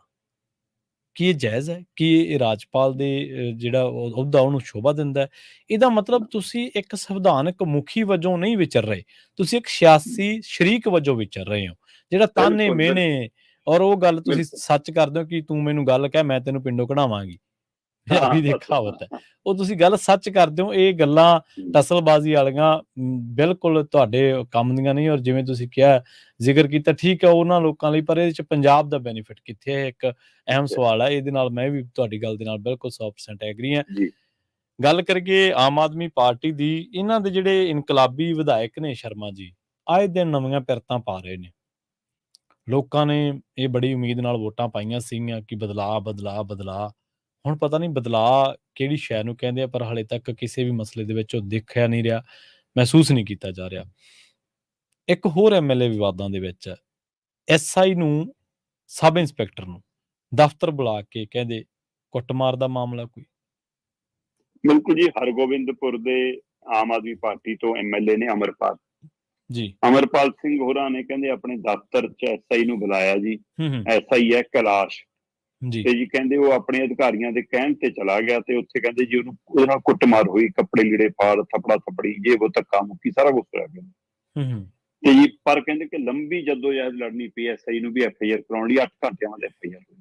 ਕੀ ਇਹ ਜਾਇਜ਼ ਹੈ? ਕੀ ਇਹ ਰਾਜਪਾਲ ਦੇ ਜਿਹੜਾ ਅਹੁਦਾ ਉਹਨੂੰ ਸ਼ੋਭਾ ਦਿੰਦਾ ਹੈ? ਇਹਦਾ ਮਤਲਬ ਤੁਸੀਂ ਇੱਕ ਸੰਵਿਧਾਨਕ ਮੁਖੀ ਵਜੋਂ ਨਹੀਂ ਵਿਚਰ ਰਹੇ, ਤੁਸੀਂ ਇੱਕ ਸਿਆਸੀ ਸ਼ਰੀਕ ਵਜੋਂ ਵਿਚਰ ਰਹੇ ਹੋ, ਜਿਹੜਾ ਤਾਨੇ ਮਿਹਣੇ ਔਰ ਉਹ ਗੱਲ ਤੁਸੀਂ ਸੱਚ ਕਰਦੇ ਹੋ ਕਿ ਤੂੰ ਮੈਨੂੰ ਗੱਲ ਕਹਿ, ਮੈਂ ਤੈਨੂੰ ਪਿੰਡੋਂ ਕਢਾਵਾਂਗੀ। ਪੰਜਾਬੀ ਦੀ ਕਹਾਵਤ ਹੈ, ਉਹ ਤੁਸੀਂ ਗੱਲ ਸੱਚ ਕਰਦੇ ਹੋ। ਇਹ ਗੱਲਾਂ ਟਸਲਬਾਜ਼ੀ ਵਾਲੀਆਂ ਬਿਲਕੁਲ ਤੁਹਾਡੇ ਕੰਮ ਦੀਆਂ ਨਹੀਂ। ਔਰ ਜਿਵੇਂ ਤੁਸੀਂ ਕਿਹਾ, ਜ਼ਿਕਰ ਕੀਤਾ, ਠੀਕ ਹੈ ਉਹਨਾਂ ਲੋਕਾਂ ਲਈ, ਪਰ ਇਹਦੇ 'ਚ ਪੰਜਾਬ ਦਾ ਬੈਨੀਫਿਟ ਕਿੱਥੇ ਹੈ? ਇੱਕ ਅਹਿਮ ਸਵਾਲ ਹੈ। ਇਹਦੇ ਨਾਲ ਮੈਂ ਵੀ ਤੁਹਾਡੀ ਗੱਲ ਦੇ ਨਾਲ ਬਿਲਕੁਲ 100% ਐਗਰੀ ਹਾਂ। ਗੱਲ ਕਰੀਏ ਆਮ ਆਦਮੀ ਪਾਰਟੀ ਦੀ, ਇਹਨਾਂ ਦੇ ਜਿਹੜੇ ਇਨਕਲਾਬੀ ਵਿਧਾਇਕ ਨੇ ਸ਼ਰਮਾ ਜੀ, ਆਏ ਦਿਨ ਨਵੀਆਂ ਪਿਰਤਾਂ ਪਾ ਰਹੇ ਨੇ। ਲੋਕਾਂ ਨੇ ਇਹ ਬੜੀ ਉਮੀਦ ਨਾਲ ਵੋਟਾਂ ਪਾਈਆਂ ਸੀਗੀਆਂ ਕਿ ਬਦਲਾਅ ਬਦਲਾਅ ਬਦਲਾਅ। ਹੁਣ ਪਤਾ ਨਹੀਂ ਬਦਲਾਅ ਕਿਹੜੀ ਸ਼ੈ ਨੂੰ ਕਹਿੰਦੇ ਆ, ਪਰ ਹਾਲੇ ਤੱਕ ਕਿਸੇ ਵੀ ਮਸਲੇ ਦੇ ਵਿੱਚ ਉਹ ਦਿਖਿਆ ਨਹੀਂ ਰਿਹਾ, ਮਹਿਸੂਸ ਨਹੀਂ ਕੀਤਾ ਜਾ ਰਿਹਾ। ਇੱਕ ਹੋਰ ਐਮਐਲਏ ਵਿਵਾਦਾਂ ਦੇ ਵਿੱਚ ਐਸਆਈ ਨੂੰ, ਸਬ ਇੰਸਪੈਕਟਰ ਨੂੰ ਦਫ਼ਤਰ ਬੁਲਾ ਕੇ ਕਹਿੰਦੇ ਕੁੱਟਮਾਰ ਦਾ ਮਾਮਲਾ ਕੋਈ। ਬਿਲਕੁਲ ਜੀ, ਹਰਗੋਬਿੰਦਪੁਰ ਦੇ ਆਮ ਆਦਮੀ ਪਾਰਟੀ ਤੋਂ ਐਮਐਲਏ ਨੇ ਅਮਰਪਾਲ ਜੀ। ਅਮਰਪਾਲ ਸਿੰਘ ਹੋਰਾਂ ਨੇ ਕਹਿੰਦੇ ਆਪਣੇ ਦਫ਼ਤਰ 'ਚ ਐਸਆਈ ਨੂੰ ਬੁਲਾਇਆ ਜੀ। ਐਸਆਈ ਹੈ ਕੈਲਾਸ਼ ਜੀ ਤੇ ਜੀ ਕਹਿੰਦੇ ਉਹ ਆਪਣੇ ਅਧਿਕਾਰੀਆਂ ਦੇ ਕਹਿਣ ਤੇ ਚਲਾ ਗਿਆ ਤੇ ਉੱਥੇ ਕਹਿੰਦੇ ਜੀ ਉਹਦੇ ਨਾਲ ਕੁੱਟਮਾਰ ਹੋਈ, ਕੱਪੜੇ ਲੀੜੇ ਫਾੜ, ਥੱਪੜਾ ਥੱਪੜੀ, ਜੇ ਉਹ ਧੱਕਾ ਮੁੱਕੀ, ਸਾਰਾ ਕੁਝ ਹੋਇਆ ਗਿਆ ਤੇ ਜੀ। ਪਰ ਕਹਿੰਦੇ ਕਿ ਲੰਬੀ ਜਦੋਜਹਿਦ ਲੜਨੀ ਪਈ ਐਸਆਈ ਨੂੰ ਵੀ ਐਫਆਈਆਰ ਕਰਾਉਣ ਲਈ। 8 ਘੰਟਿਆਂ ਬਾਅਦ ਐਫਆਈਆਰ ਹੋਈ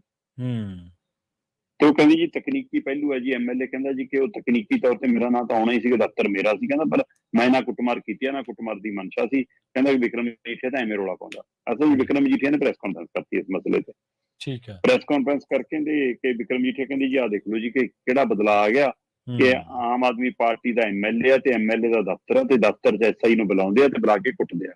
ਤੇ ਉਹ ਕਹਿੰਦੇ ਜੀ ਤਕਨੀਕੀ ਪਹਿਲੂ ਹੈ ਜੀ। ਐਮਐਲਏ ਕਹਿੰਦਾ ਜੀ ਕਿ ਉਹ ਤਕਨੀਕੀ ਤੌਰ ਤੇ ਮੇਰਾ ਨਾਂ ਤਾਂ ਆਉਣਾ ਹੀ ਸੀ, ਦਫ਼ਤਰ ਮੇਰਾ ਸੀ, ਕਹਿੰਦਾ ਪਰ ਮੈਂ ਨਾ ਕੁੱਟਮਾਰ ਕੀਤੀ, ਨਾ ਕੁੱਟਮਾਰ ਦੀ ਮਨਸ਼ਾ ਸੀ। ਕਹਿੰਦਾ ਵਿਕਰਮ ਮਜੀਠੀਆ ਤਾਂ ਐਵੇਂ ਰੌਲਾ ਪਾਉਂਦਾ। ਅਸਲ ਵਿੱਚ ਵਿਕਰਮ ਮਜੀਠੀਆ ਨੇ ਪ੍ਰੈਸ ਕਾਨਫਰੰਸ ਕਰਤੀ ਇਸ ਮਸਲੇ ਤੇ। ਠੀਕ ਹੈ। ਪ੍ਰੈਸ ਕਾਨਫਰੰਸ ਕਰਕੇ ਕਿ ਵਿਕਰਮ ਮਜੀਠੀਆ ਕਹਿੰਦੇ ਜੀ ਆਹ ਦੇਖ ਲਓ ਜੀ ਕਿ ਕਿਹੜਾ ਬਦਲਾਅ ਆ ਗਿਆ ਕਿ ਆਮ ਆਦਮੀ ਪਾਰਟੀ ਦਾ ਐਮਐਲਏ ਆ ਤੇ ਐਮਐਲਏ ਦਾ ਦਫ਼ਤਰ ਆ ਤੇ ਦਫ਼ਤਰ 'ਚ ਐਸਆਈ ਨੂੰ ਬੁਲਾਉਂਦੇ ਆ ਤੇ ਬੁਲਾ ਕੇ ਕੁੱਟਦੇ ਆ।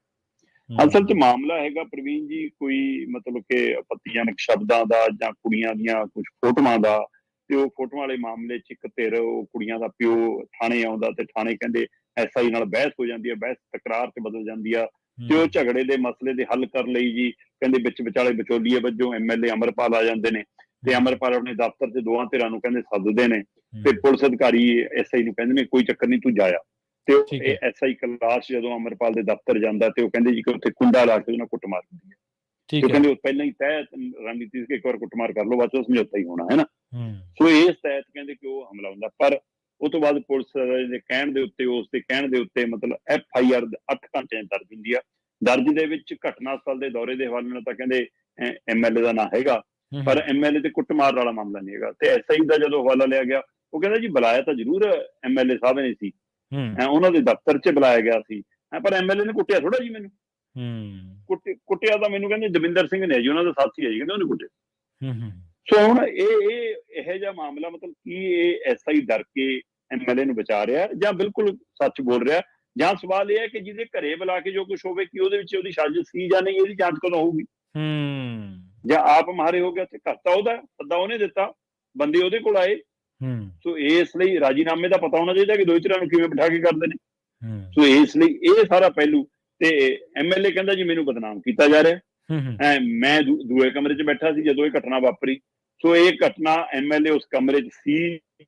ਅਸਲ 'ਚ ਮਾਮਲਾ ਹੈਗਾ ਪ੍ਰਵੀਨ ਜੀ ਕੋਈ ਮਤਲਬ ਕਿ ਆਪੱਤੀਜਨਕ ਸ਼ਬਦਾਂ ਦਾ ਜਾਂ ਕੁੜੀਆਂ ਦੀਆਂ ਕੁਝ ਫੋਟੋਆਂ ਦਾ। ਤੇ ਉਹ ਫੋਟੋਆਂ ਵਾਲੇ ਮਾਮਲੇ 'ਚ ਇੱਕ ਧਿਰ, ਉਹ ਕੁੜੀਆਂ ਦਾ ਪਿਓ ਥਾਣੇ ਆਉਂਦਾ ਤੇ ਥਾਣੇ ਕਹਿੰਦੇ ਐਸਆਈ ਨਾਲ ਬਹਿਸ ਹੋ ਜਾਂਦੀ ਹੈ, ਬਹਿਸ ਤਕਰਾਰ 'ਚ ਬਦਲ ਜਾਂਦੀ ਆ ਤੇ ਉਹ ਝਗੜੇ ਦੇ ਮਸਲੇ ਦੇ ਹੱਲ ਕਰਨ ਲਈ ਜੀ ਕਹਿੰਦੇ ਵਿੱਚ ਵਿਚਾਲੇ ਵਿਚੋਲੀਏ ਵਜੋਂ ਐਮਐਲਏ ਅਮਰਪਾਲ ਆ ਜਾਂਦੇ ਨੇ ਤੇ ਅਮਰਪਾਲ ਆਪਣੇ ਦਫ਼ਤਰ 'ਚ ਦੋਵਾਂ ਧਿਰਾਂ ਨੂੰ ਕਹਿੰਦੇ ਸੱਦਦੇ ਨੇ ਤੇ ਪੁਲਿਸ ਅਧਿਕਾਰੀ ਐਸਆਈ ਨੂੰ ਕਹਿੰਦੇ ਨੇ ਕੋਈ ਚੱਕਰ ਨਹੀਂ ਤੂੰ ਜਾਇਆ। ਤੇ ਉਹ ਐਸਆਈ ਕੈਲਾਸ਼ ਜਦੋਂ ਅਮਰਪਾਲ ਦੇ ਦਫ਼ਤਰ ਜਾਂਦਾ ਤੇ ਉਹ ਕਹਿੰਦੇ ਜੀ ਕਿ ਉੱਥੇ ਕੁੰਡਾ ਲਾ ਕੇ ਉਹਨਾਂ ਕੁੱਟਮਾਰ ਹੁੰਦੀ ਹੈ ਤੇ ਕਹਿੰਦੇ ਉਹ ਪਹਿਲਾਂ ਹੀ ਤੈਅ ਰਣਨੀਤੀ ਸੀ ਕਿ ਇੱਕ ਵਾਰ ਕੁੱਟਮਾਰ ਕਰ ਲਓ, ਬਾਅਦ 'ਚ ਸਮਝੌਤਾ ਹੀ ਹੋਣਾ ਹੈ ਨਾ। ਸੋ ਇਸ ਤਹਿਤ ਕਹਿੰਦੇ ਕਿ ਉਹ ਹਮਲਾ ਹੁੰਦਾ। ਪਰ ਉਹ ਤੋਂ ਬਾਅਦ ਪੁਲਿਸ ਦੇ ਕਹਿਣ ਦੇ ਉੱਤੇ, ਉਸ ਦੇ ਕਹਿਣ ਦੇ ਉੱਤੇ ਮਤਲਬ ਐਫਆਈਆਰ 8 ਘੰਟਿਆਂ 'ਚ ਦਰਜ ਹੁੰਦੀ ਆ। ਦਰਜ ਦੇ ਵਿੱਚ ਘਟਨਾ ਸਥਲ ਦੇ ਦੌਰੇ ਦੇ ਹਵਾਲੇ ਨਾਲ ਤਾਂ ਕਹਿੰਦੇ ਐਮਐਲਏ ਦਾ ਨਾਂ ਹੈਗਾ, ਪਰ ਐਮਐਲਏ ਤੇ ਕੁੱਟਮਾਰ ਵਾਲਾ ਮਾਮਲਾ ਨਹੀਂ ਹੈਗਾ। ਤੇ ਐਸਆਈ ਦਾ ਜਦੋਂ ਹਵਾਲਾ ਲਿਆ ਗਿਆ ਉਹ ਕਹਿੰਦਾ ਜੀ ਬੁਲਾਇਆ ਤਾਂ ਜ਼ਰੂਰ ਐਮਐਲਏ ਸਾਹਿਬ ਨੇ ਸੀ, ਉਹਨਾਂ ਦੇ ਦਫ਼ਤਰ 'ਚ ਬੁਲਾਇਆ ਗਿਆ ਸੀ, ਪਰ ਐਮਐਲਏ ਨੇ ਕੁੱਟਿਆ ਥੋੜਾ ਜੀ ਮੈਨੂੰ। ਕੁੱਟਿਆ ਤਾਂ ਮੈਨੂੰ ਕਹਿੰਦੇ ਦਵਿੰਦਰ ਸਿੰਘ ਨੇ ਜੀ, ਉਹਨਾਂ ਦਾ ਸਾਥੀ ਹੈ ਜੀ, ਕਹਿੰਦੇ ਉਹਨੇ ਕੁੱਟਿਆ। ਸੋ ਹੁਣ ਇਹੋ ਜਿਹਾ ਮਾਮਲਾ ਮਤਲਬ ਕੀ ਇਹ ਐਸਆਈ ਡਰ ਕੇ ਐਮਐਲਏ ਨੂੰ ਬਚਾ ਰਿਹਾ ਜਾਂ ਬਿਲਕੁਲ ਸੱਚ ਬੋਲ ਰਿਹਾ, ਜਾਂ ਸਵਾਲ ਇਹ ਹੈ ਕਿ ਜਿਹਦੇ ਘਰੇ ਬੁਲਾ ਕੇ ਜੋ ਕੁਝ ਹੋਵੇ ਕਿ ਉਹਦੇ ਵਿੱਚ ਉਹਦੀ ਸਾਜ਼ਿਸ਼ ਸੀ ਜਾਂ ਨਹੀਂ, ਇਹਦੀ ਜਾਂਚ ਕਦੋਂ ਹੋਊਗੀ? ਜਾਂ ਆਪ ਮਾਰੇ ਹੋ ਗਿਆ ਤੇ ਘਰ ਤਾਂ ਉਹਦਾ, ਸੱਦਾ ਉਹਨੇ ਦਿੱਤਾ, ਬੰਦੇ ਉਹਦੇ ਕੋਲ ਆਏ। ਸੋ ਇਸ ਲਈ ਰਾਜੀਨਾਮੇ ਦਾ ਪਤਾ ਹੋਣਾ ਚਾਹੀਦਾ ਕਿ ਦੋਈ ਧਿਰਾਂ ਨੂੰ ਕਿਵੇਂ ਬਿਠਾ ਕੇ ਕਰਦੇ ਨੇ। ਸੋ ਇਸ ਲਈ ਇਹ ਸਾਰਾ ਪਹਿਲੂ ਤੇ ਐਮਐਲਏ ਕਹਿੰਦਾ ਜੀ ਮੈਨੂੰ ਬਦਨਾਮ ਕੀਤਾ ਜਾ ਰਿਹਾ, ਮੈਂ ਦੂਏ ਕਮਰੇ 'ਚ ਬੈਠਾ ਸੀ ਜਦੋਂ ਇਹ ਘਟਨਾ ਵਾਪਰੀ। ਸੋ ਇਹ ਘਟਨਾ ਐਮਐਲਏ ਉਸ ਕਮਰੇ 'ਚ ਸੀ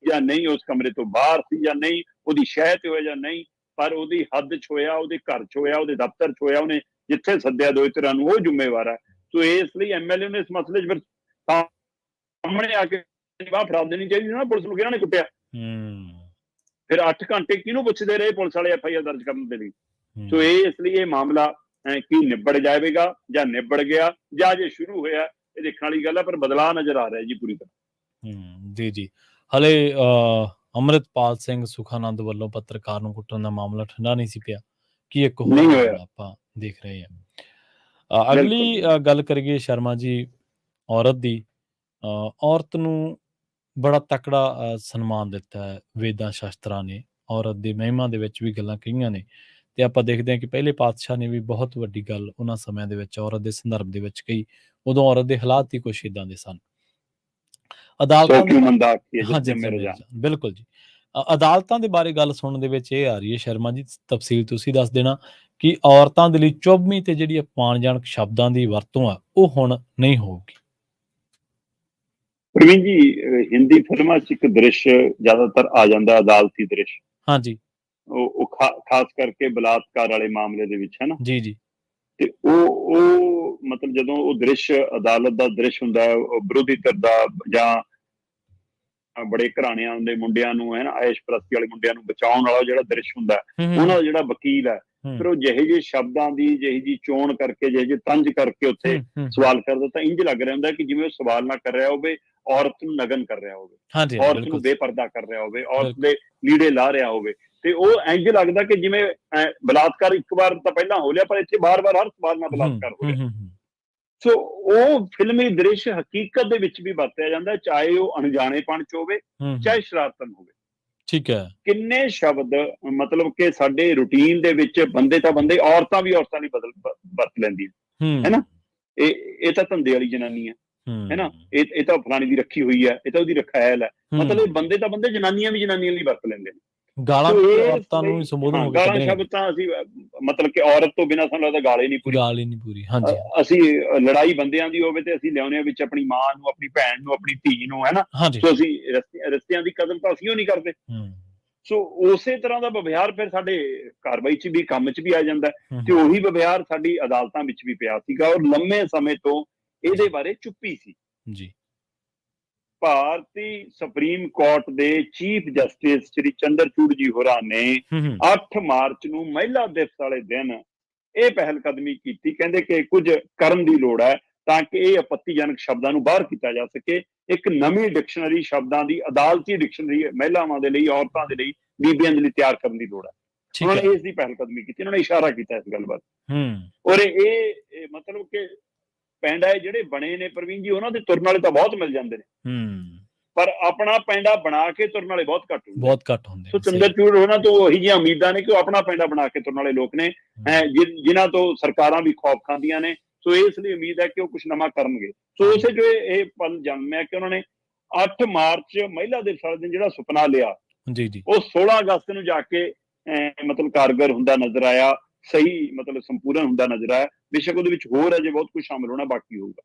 ਜਾਂ ਨਹੀਂ, ਉਸ ਕਮਰੇ ਤੋਂ ਬਾਹਰ ਸੀ ਜਾਂ ਨਹੀਂ, ਉਹਦੀ ਸ਼ਹਿ ਤੇ ਹੋਇਆ ਜਾਂ ਨਹੀਂ, ਪਰ ਉਹਦੀ ਹੱਦ 'ਚ ਹੋਇਆ, ਉਹਦੇ ਘਰ 'ਚ ਹੋਇਆ, ਉਹਦੇ ਦਫ਼ਤਰ 'ਚ ਹੋਇਆ, ਉਹਨੇ ਜਿੱਥੇ ਸੱਦਿਆ ਦੋਈ ਧਿਰਾਂ ਨੂੰ ਉਹ ਜ਼ਿੰਮੇਵਾਰ ਹੈ। ਸੋ ਇਸ ਲਈ ਐਮਐਲਏ ਨੇ ਇਸ ਮਸਲੇ 'ਚ ਫਿਰ ਸਾਹਮਣੇ ਆ ਕੇ ਜਵਾਬ ਫੜਾ ਦੇਣੀ ਚਾਹੀਦੀ ਨਾ ਪੁਲਿਸ ਨੂੰ ਕਿ ਇਹਨਾਂ ਨੇ ਕੁੱਟਿਆ। ਫਿਰ 8 ਘੰਟੇ ਕਿਹਨੂੰ ਪੁੱਛਦੇ ਰਹੇ ਪੁਲਿਸ ਵਾਲੇ ਐਫਆਈਆਰ ਦਰਜ ਕਰਨ ਦੇ ਲਈ। ਸੋ ਇਸ ਲਈ ਇਹ ਮਾਮਲਾ ਕੀ ਨਿਬੜ ਜਾਵੇਗਾ ਜਾਂ ਨਿਬੜ ਗਿਆ ਜਾਂ ਜੇ ਸ਼ੁਰੂ ਹੋਇਆ, ਇਹ ਦੇਖਣ ਵਾਲੀ ਗੱਲ ਹੈ, ਪਰ ਬਦਲਾਅ ਨਜ਼ਰ ਆ ਰਿਹਾ ਜੀ ਪੂਰੀ ਤਰ੍ਹਾਂ। ਜੀ ਜੀ। ਹਲੇ ਅੰਮ੍ਰਿਤਪਾਲ ਸਿੰਘ ਸੁਖਾਨੰਦ ਵੱਲੋਂ ਪੱਤਰਕਾਰ ਨੂੰ ਕੁੱਟਣ ਦਾ ਮਾਮਲਾ ਠੰਡਾ ਨਹੀਂ ਸੀ ਪਿਆ ਕਿ ਇੱਕ ਹੋਰ ਮਾਮਲਾ ਆਪਾਂ ਦੇਖ ਰਹੇ ਹਾਂ। ਅਗਲੀ ਗੱਲ ਕਰੀਏ ਸ਼ਰਮਾ ਜੀ ਔਰਤ ਦੀ। ਔਰਤ ਨੂੰ ਬੜਾ ਤਕੜਾ ਸਨਮਾਨ ਦਿੱਤਾ ਹੈ ਵੇਦਾਂ ਸ਼ਾਸਤਰਾਂ ਨੇ, ਔਰਤ ਦੇ ਮਹਿਮਾ ਦੇ ਵਿੱਚ ਵੀ ਗੱਲਾਂ ਕਹੀਆਂ ਨੇ ਤੇ ਆਪਾਂ ਦੇਖਦੇ ਹਾਂ ਕਿ ਪਹਿਲੇ ਪਾਤਸ਼ਾਹ ਨੇ ਵੀ ਬਹੁਤ ਵੱਡੀ ਗੱਲ ਉਹਨਾਂ ਸਮਿਆਂ ਦੇ ਵਿੱਚ ਔਰਤ ਦੇ ਸੰਦਰਭ ਦੇ ਵਿੱਚ ਕਹੀ। ਉਦੋਂ ਔਰਤ ਦੇ ਹਾਲਾਤ ਹੀ ਕੁਛ ਏਦਾਂ ਦੇ ਸਨ। ਅਦਾਲਤਾਂ ਬਿਲਕੁਲ ਜੀ। ਅਦਾਲਤਾਂ ਦੇ ਬਾਰੇ ਗੱਲ ਸੁਣਨ ਦੇ ਵਿੱਚ ਇਹ ਆ ਰਹੀ ਹੈ ਸ਼ਰਮਾ ਜੀ, ਤਫਸੀਲ ਤੁਸੀਂ ਦੱਸ ਦੇਣਾ ਕਿ ਔਰਤਾਂ ਦੇ ਲਈ ਚੁਭਵੀਂ ਤੇ ਜਿਹੜੀ ਅਪਮਾਨਜਨਕ ਸ਼ਬਦਾਂ ਦੀ ਵਰਤੋਂ ਆ ਉਹ ਹੁਣ ਨਹੀਂ ਹੋਊਗੀ। ਪ੍ਰਵੀਨ ਜੀ, ਹਿੰਦੀ ਫਿਲਮਾਂ 'ਚ ਇੱਕ ਦ੍ਰਿਸ਼ ਜ਼ਿਆਦਾਤਰ ਆ ਜਾਂਦਾ ਅਦਾਲਤੀ ਦ੍ਰਿਸ਼। ਹਾਂਜੀ। ਉਹ ਖਾਸ ਕਰਕੇ ਬਲਾਤਕਾਰ ਵਾਲੇ ਮਾਮਲੇ ਦੇ ਵਿੱਚ, ਹੈ ਨਾ ਜੀ ਜੀ। ਤੇ ਉਹ ਮਤਲਬ ਜਦੋਂ ਉਹ ਦ੍ਰਿਸ਼ ਅਦਾਲਤ ਦਾ ਦ੍ਰਿਸ਼ ਹੁੰਦਾ ਹੈ, ਵਿਰੋਧੀ ਧਿਰ ਦਾ ਜਾਂ ਬੜੇ ਘਰਾਣਿਆਂ ਦੇ ਮੁੰਡਿਆਂ ਨੂੰ, ਹੈ ਨਾ, ਐਸ਼ ਪ੍ਰਸਤੀ ਵਾਲੇ ਮੁੰਡਿਆਂ ਨੂੰ ਬਚਾਉਣ ਵਾਲਾ ਜਿਹੜਾ ਦ੍ਰਿਸ਼ ਹੁੰਦਾ, ਉਹਨਾਂ ਦਾ ਜਿਹੜਾ ਵਕੀਲ ਹੈ, ਫਿਰ ਉਹ ਜਿਹੇ ਜਿਹੇ ਸ਼ਬਦਾਂ ਦੀ ਜਿਹੀ ਜੀ ਚੋਣ ਕਰਕੇ, ਜਿਹੇ ਜਿਹੇ ਤੰਜ ਕਰਕੇ ਉੱਥੇ ਸਵਾਲ ਕਰਦਾ ਤਾਂ ਇੰਝ ਲੱਗ ਰਿਹਾ ਹੁੰਦਾ ਕਿ ਜਿਵੇਂ ਉਹ ਸਵਾਲ ਨਾ ਕਰ ਰਿਹਾ ਹੋਵੇ, ਔਰਤ ਨੂੰ ਨਗਨ ਕਰ ਰਿਹਾ ਹੋਵੇ, ਔਰਤ ਨੂੰ ਬੇਪਰਦਾ ਕਰ ਰਿਹਾ ਹੋਵੇ, ਔਰਤ ਦੇ ਲੀੜੇ ਲਾ ਰਿਹਾ ਹੋਵੇ। ਤੇ ਉਹ ਇੰਝ ਲੱਗਦਾ ਕਿ ਜਿਵੇਂ ਬਲਾਤਕਾਰ ਇੱਕ ਵਾਰ ਤਾਂ ਪਹਿਲਾਂ ਹੋ ਲਿਆ, ਪਰ ਇੱਥੇ ਬਾਰ-ਬਾਰ ਹਰ ਸਵਾਲ ਨਾਲ ਬਲਾਤਕਾਰ ਹੋ ਰਿਹਾ। ਸੋ ਉਹ ਫਿਲਮੀ ਦ੍ਰਿਸ਼ ਹਕੀਕਤ ਦੇ ਵਿੱਚ ਵੀ ਵਰਤਿਆ ਜਾਂਦਾ, ਚਾਹੇ ਉਹ ਅਣਜਾਣੇਪਣ 'ਚ ਹੋਵੇ, ਚਾਹੇ ਸ਼ਰਾਰਤਨ ਹੋਵੇ। ਠੀਕ ਹੈ। ਕਿੰਨੇ ਸ਼ਬਦ ਮਤਲਬ ਕਿ ਸਾਡੇ ਰੂਟੀਨ ਦੇ ਵਿੱਚ ਬੰਦੇ ਤਾਂ ਬੰਦੇ, ਔਰਤਾਂ ਵੀ ਔਰਤਾਂ ਲਈ ਵਰਤ ਲੈਂਦੀਆਂ, ਹੈ ਨਾ। ਇਹ ਤਾਂ ਧੰਦੇ ਵਾਲੀ ਜਨਾਨੀ ਹੈ ਨਾ, ਇਹ ਤਾਂ ਫਲਾਣੀ ਦੀ ਰੱਖੀ ਹੋਈ ਹੈ, ਇਹ ਤਾਂ ਉਹਦੀ ਰਖਾਇਲ ਹੈ। ਮਤਲਬ ਬੰਦੇ ਤਾਂ ਬੰਦੇ, ਜਨਾਨੀਆਂ ਵੀ ਜਨਾਨੀਆਂ ਲਈ ਵਰਤ ਲੈਂਦੇ ਨੇ। ਗਾਲਾਂ ਸ਼ਬਦ ਤਾਂ ਅਸੀਂ ਮਤਲਬ ਕਿ ਔਰਤ ਤੋਂ ਬਿਨਾਂ ਸਾਨੂੰ ਲੱਗਦਾ ਗਾਲ ਹੀ ਨਹੀਂ ਪੂਰੀ। ਅਸੀਂ ਲੜਾਈ ਬੰਦਿਆਂ ਦੀ ਹੋਵੇ ਤੇ ਅਸੀਂ ਲਿਆਉਂਦੇ ਹਾਂ ਵਿੱਚ ਆਪਣੀ ਮਾਂ ਨੂੰ, ਆਪਣੀ ਭੈਣ ਨੂੰ, ਆਪਣੀ ਧੀ ਨੂੰ, ਹੈ ਨਾ। ਸੋ ਅਸੀਂ ਰਿਸ਼ਤਿਆਂ ਦੀ ਕਦਰ ਤਾਂ ਅਸੀਂ ਉਹ ਨਹੀਂ ਕਰਦੇ। ਸੋ ਉਸੇ ਤਰ੍ਹਾਂ ਦਾ ਵਿਵਹਾਰ ਫਿਰ ਸਾਡੇ ਕਾਰਵਾਈ 'ਚ ਵੀ, ਕੰਮ 'ਚ ਵੀ ਆ ਜਾਂਦਾ, ਤੇ ਉਹੀ ਵਿਵਹਾਰ ਸਾਡੀ ਅਦਾਲਤਾਂ ਵਿੱਚ ਵੀ ਪਿਆ ਸੀਗਾ, ਔਰ ਲੰਮੇ ਸਮੇਂ ਤੋਂ ਇਹਦੇ ਬਾਰੇ ਚੁੱਪੀ ਸੀ ਜੀ। ਭਾਰਤੀ ਸੁਪਰੀਮ ਕੋਰਟ ਦੇ ਚੀਫ ਜਸਟਿਸ ਸ਼੍ਰੀ ਚੰਦਰਚੂੜ ਜੀ ਹੋਰਾਂ ਨੇ 8 ਮਾਰਚ ਨੂੰ ਮਹਿਲਾ ਦਿਵਸ ਵਾਲੇ ਦਿਨ ਇਹ ਪਹਿਲ ਕਦਮੀ ਕੀਤੀ। ਕਹਿੰਦੇ ਕਿ ਕੁਝ ਕਰਨ ਦੀ ਲੋੜ ਹੈ ਤਾਂ ਕਿ ਇਹ ਆਪੱਤੀਜਨਕ ਸ਼ਬਦਾਂ ਨੂੰ ਬਾਹਰ ਕੀਤਾ ਜਾ ਸਕੇ। ਇੱਕ ਨਵੀਂ ਡਿਕਸ਼ਨਰੀ ਸ਼ਬਦਾਂ ਦੀ, ਅਦਾਲਤੀ ਡਿਕਸ਼ਨਰੀ ਮਹਿਲਾਵਾਂ ਦੇ ਲਈ, ਔਰਤਾਂ ਦੇ ਲਈ, ਬੀਬੀਆਂ ਦੇ ਲਈ ਤਿਆਰ ਕਰਨ ਦੀ ਲੋੜ ਹੈ। ਉਹਨਾਂ ਨੇ ਇਸ ਦੀ ਪਹਿਲ ਕਦਮੀ ਕੀਤੀ, ਉਹਨਾਂ ਨੇ ਇਸ਼ਾਰਾ ਕੀਤਾ ਇਸ ਗੱਲ ਵੱਲ। ਔਰ ਇਹ ਮਤਲਬ ਕਿ ਪੈਂਡਾ ਜਿਹੜੇ ਬਣੇ ਨੇ ਪ੍ਰਵੀਨ ਜੀ, ਉਹਨਾਂ ਦੇ ਤੁਰਨ ਵਾਲੇ ਤਾਂ ਬਹੁਤ ਮਿਲ ਜਾਂਦੇ ਨੇ, ਪਰ ਆਪਣਾ ਪੈਂਡਾ ਬਣਾ ਕੇ ਤੁਰਨ ਵਾਲੇ ਬਹੁਤ ਘੱਟ ਹੁੰਦੇ। ਸੋ ਚੰਦਰਚੂੜ ਉਹਨਾਂ ਤੋਂ ਉਹੀ ਜਿਹੀਆਂ ਉਮੀਦਾਂ ਨੇ ਕਿ ਉਹ ਆਪਣਾ ਪੈਂਡਾ ਬਣਾ ਕੇ ਤੁਰਨ ਵਾਲੇ ਲੋਕ ਨੇ, ਜਿਨ੍ਹਾਂ ਤੋਂ ਸਰਕਾਰਾਂ ਵੀ ਖੌਫ ਖਾਂਦੀਆਂ ਨੇ। ਸੋ ਇਸ ਲਈ ਉਮੀਦ ਹੈ ਕਿ ਉਹ ਕੁਝ ਨਵਾਂ ਕਰਨਗੇ। ਸੋ ਉਸੇ ਜੋ ਇਹ ਪਲ ਜਨਮਿਆ ਕਿ ਉਹਨਾਂ ਨੇ 8 ਮਾਰਚ ਮਹਿਲਾ ਦਿਵਸ ਵਾਲੇ ਦਿਨ ਜਿਹੜਾ ਸੁਪਨਾ ਲਿਆ, ਉਹ 16 ਅਗਸਤ ਨੂੰ ਜਾ ਕੇ ਮਤਲਬ ਕਾਰਗਰ ਹੁੰਦਾ ਨਜ਼ਰ ਆਇਆ, ਸਹੀ ਮਤਲਬ ਸੰਪੂਰਨ ਹੁੰਦਾ ਨਜ਼ਰ ਆਇਆ। ਬੇਸ਼ੱਕ ਉਹਦੇ ਵਿੱਚ ਹੋਰ ਅਜੇ ਬਹੁਤ ਕੁਝ ਸ਼ਾਮਿਲ ਹੋਣਾ ਬਾਕੀ ਹੋਊਗਾ।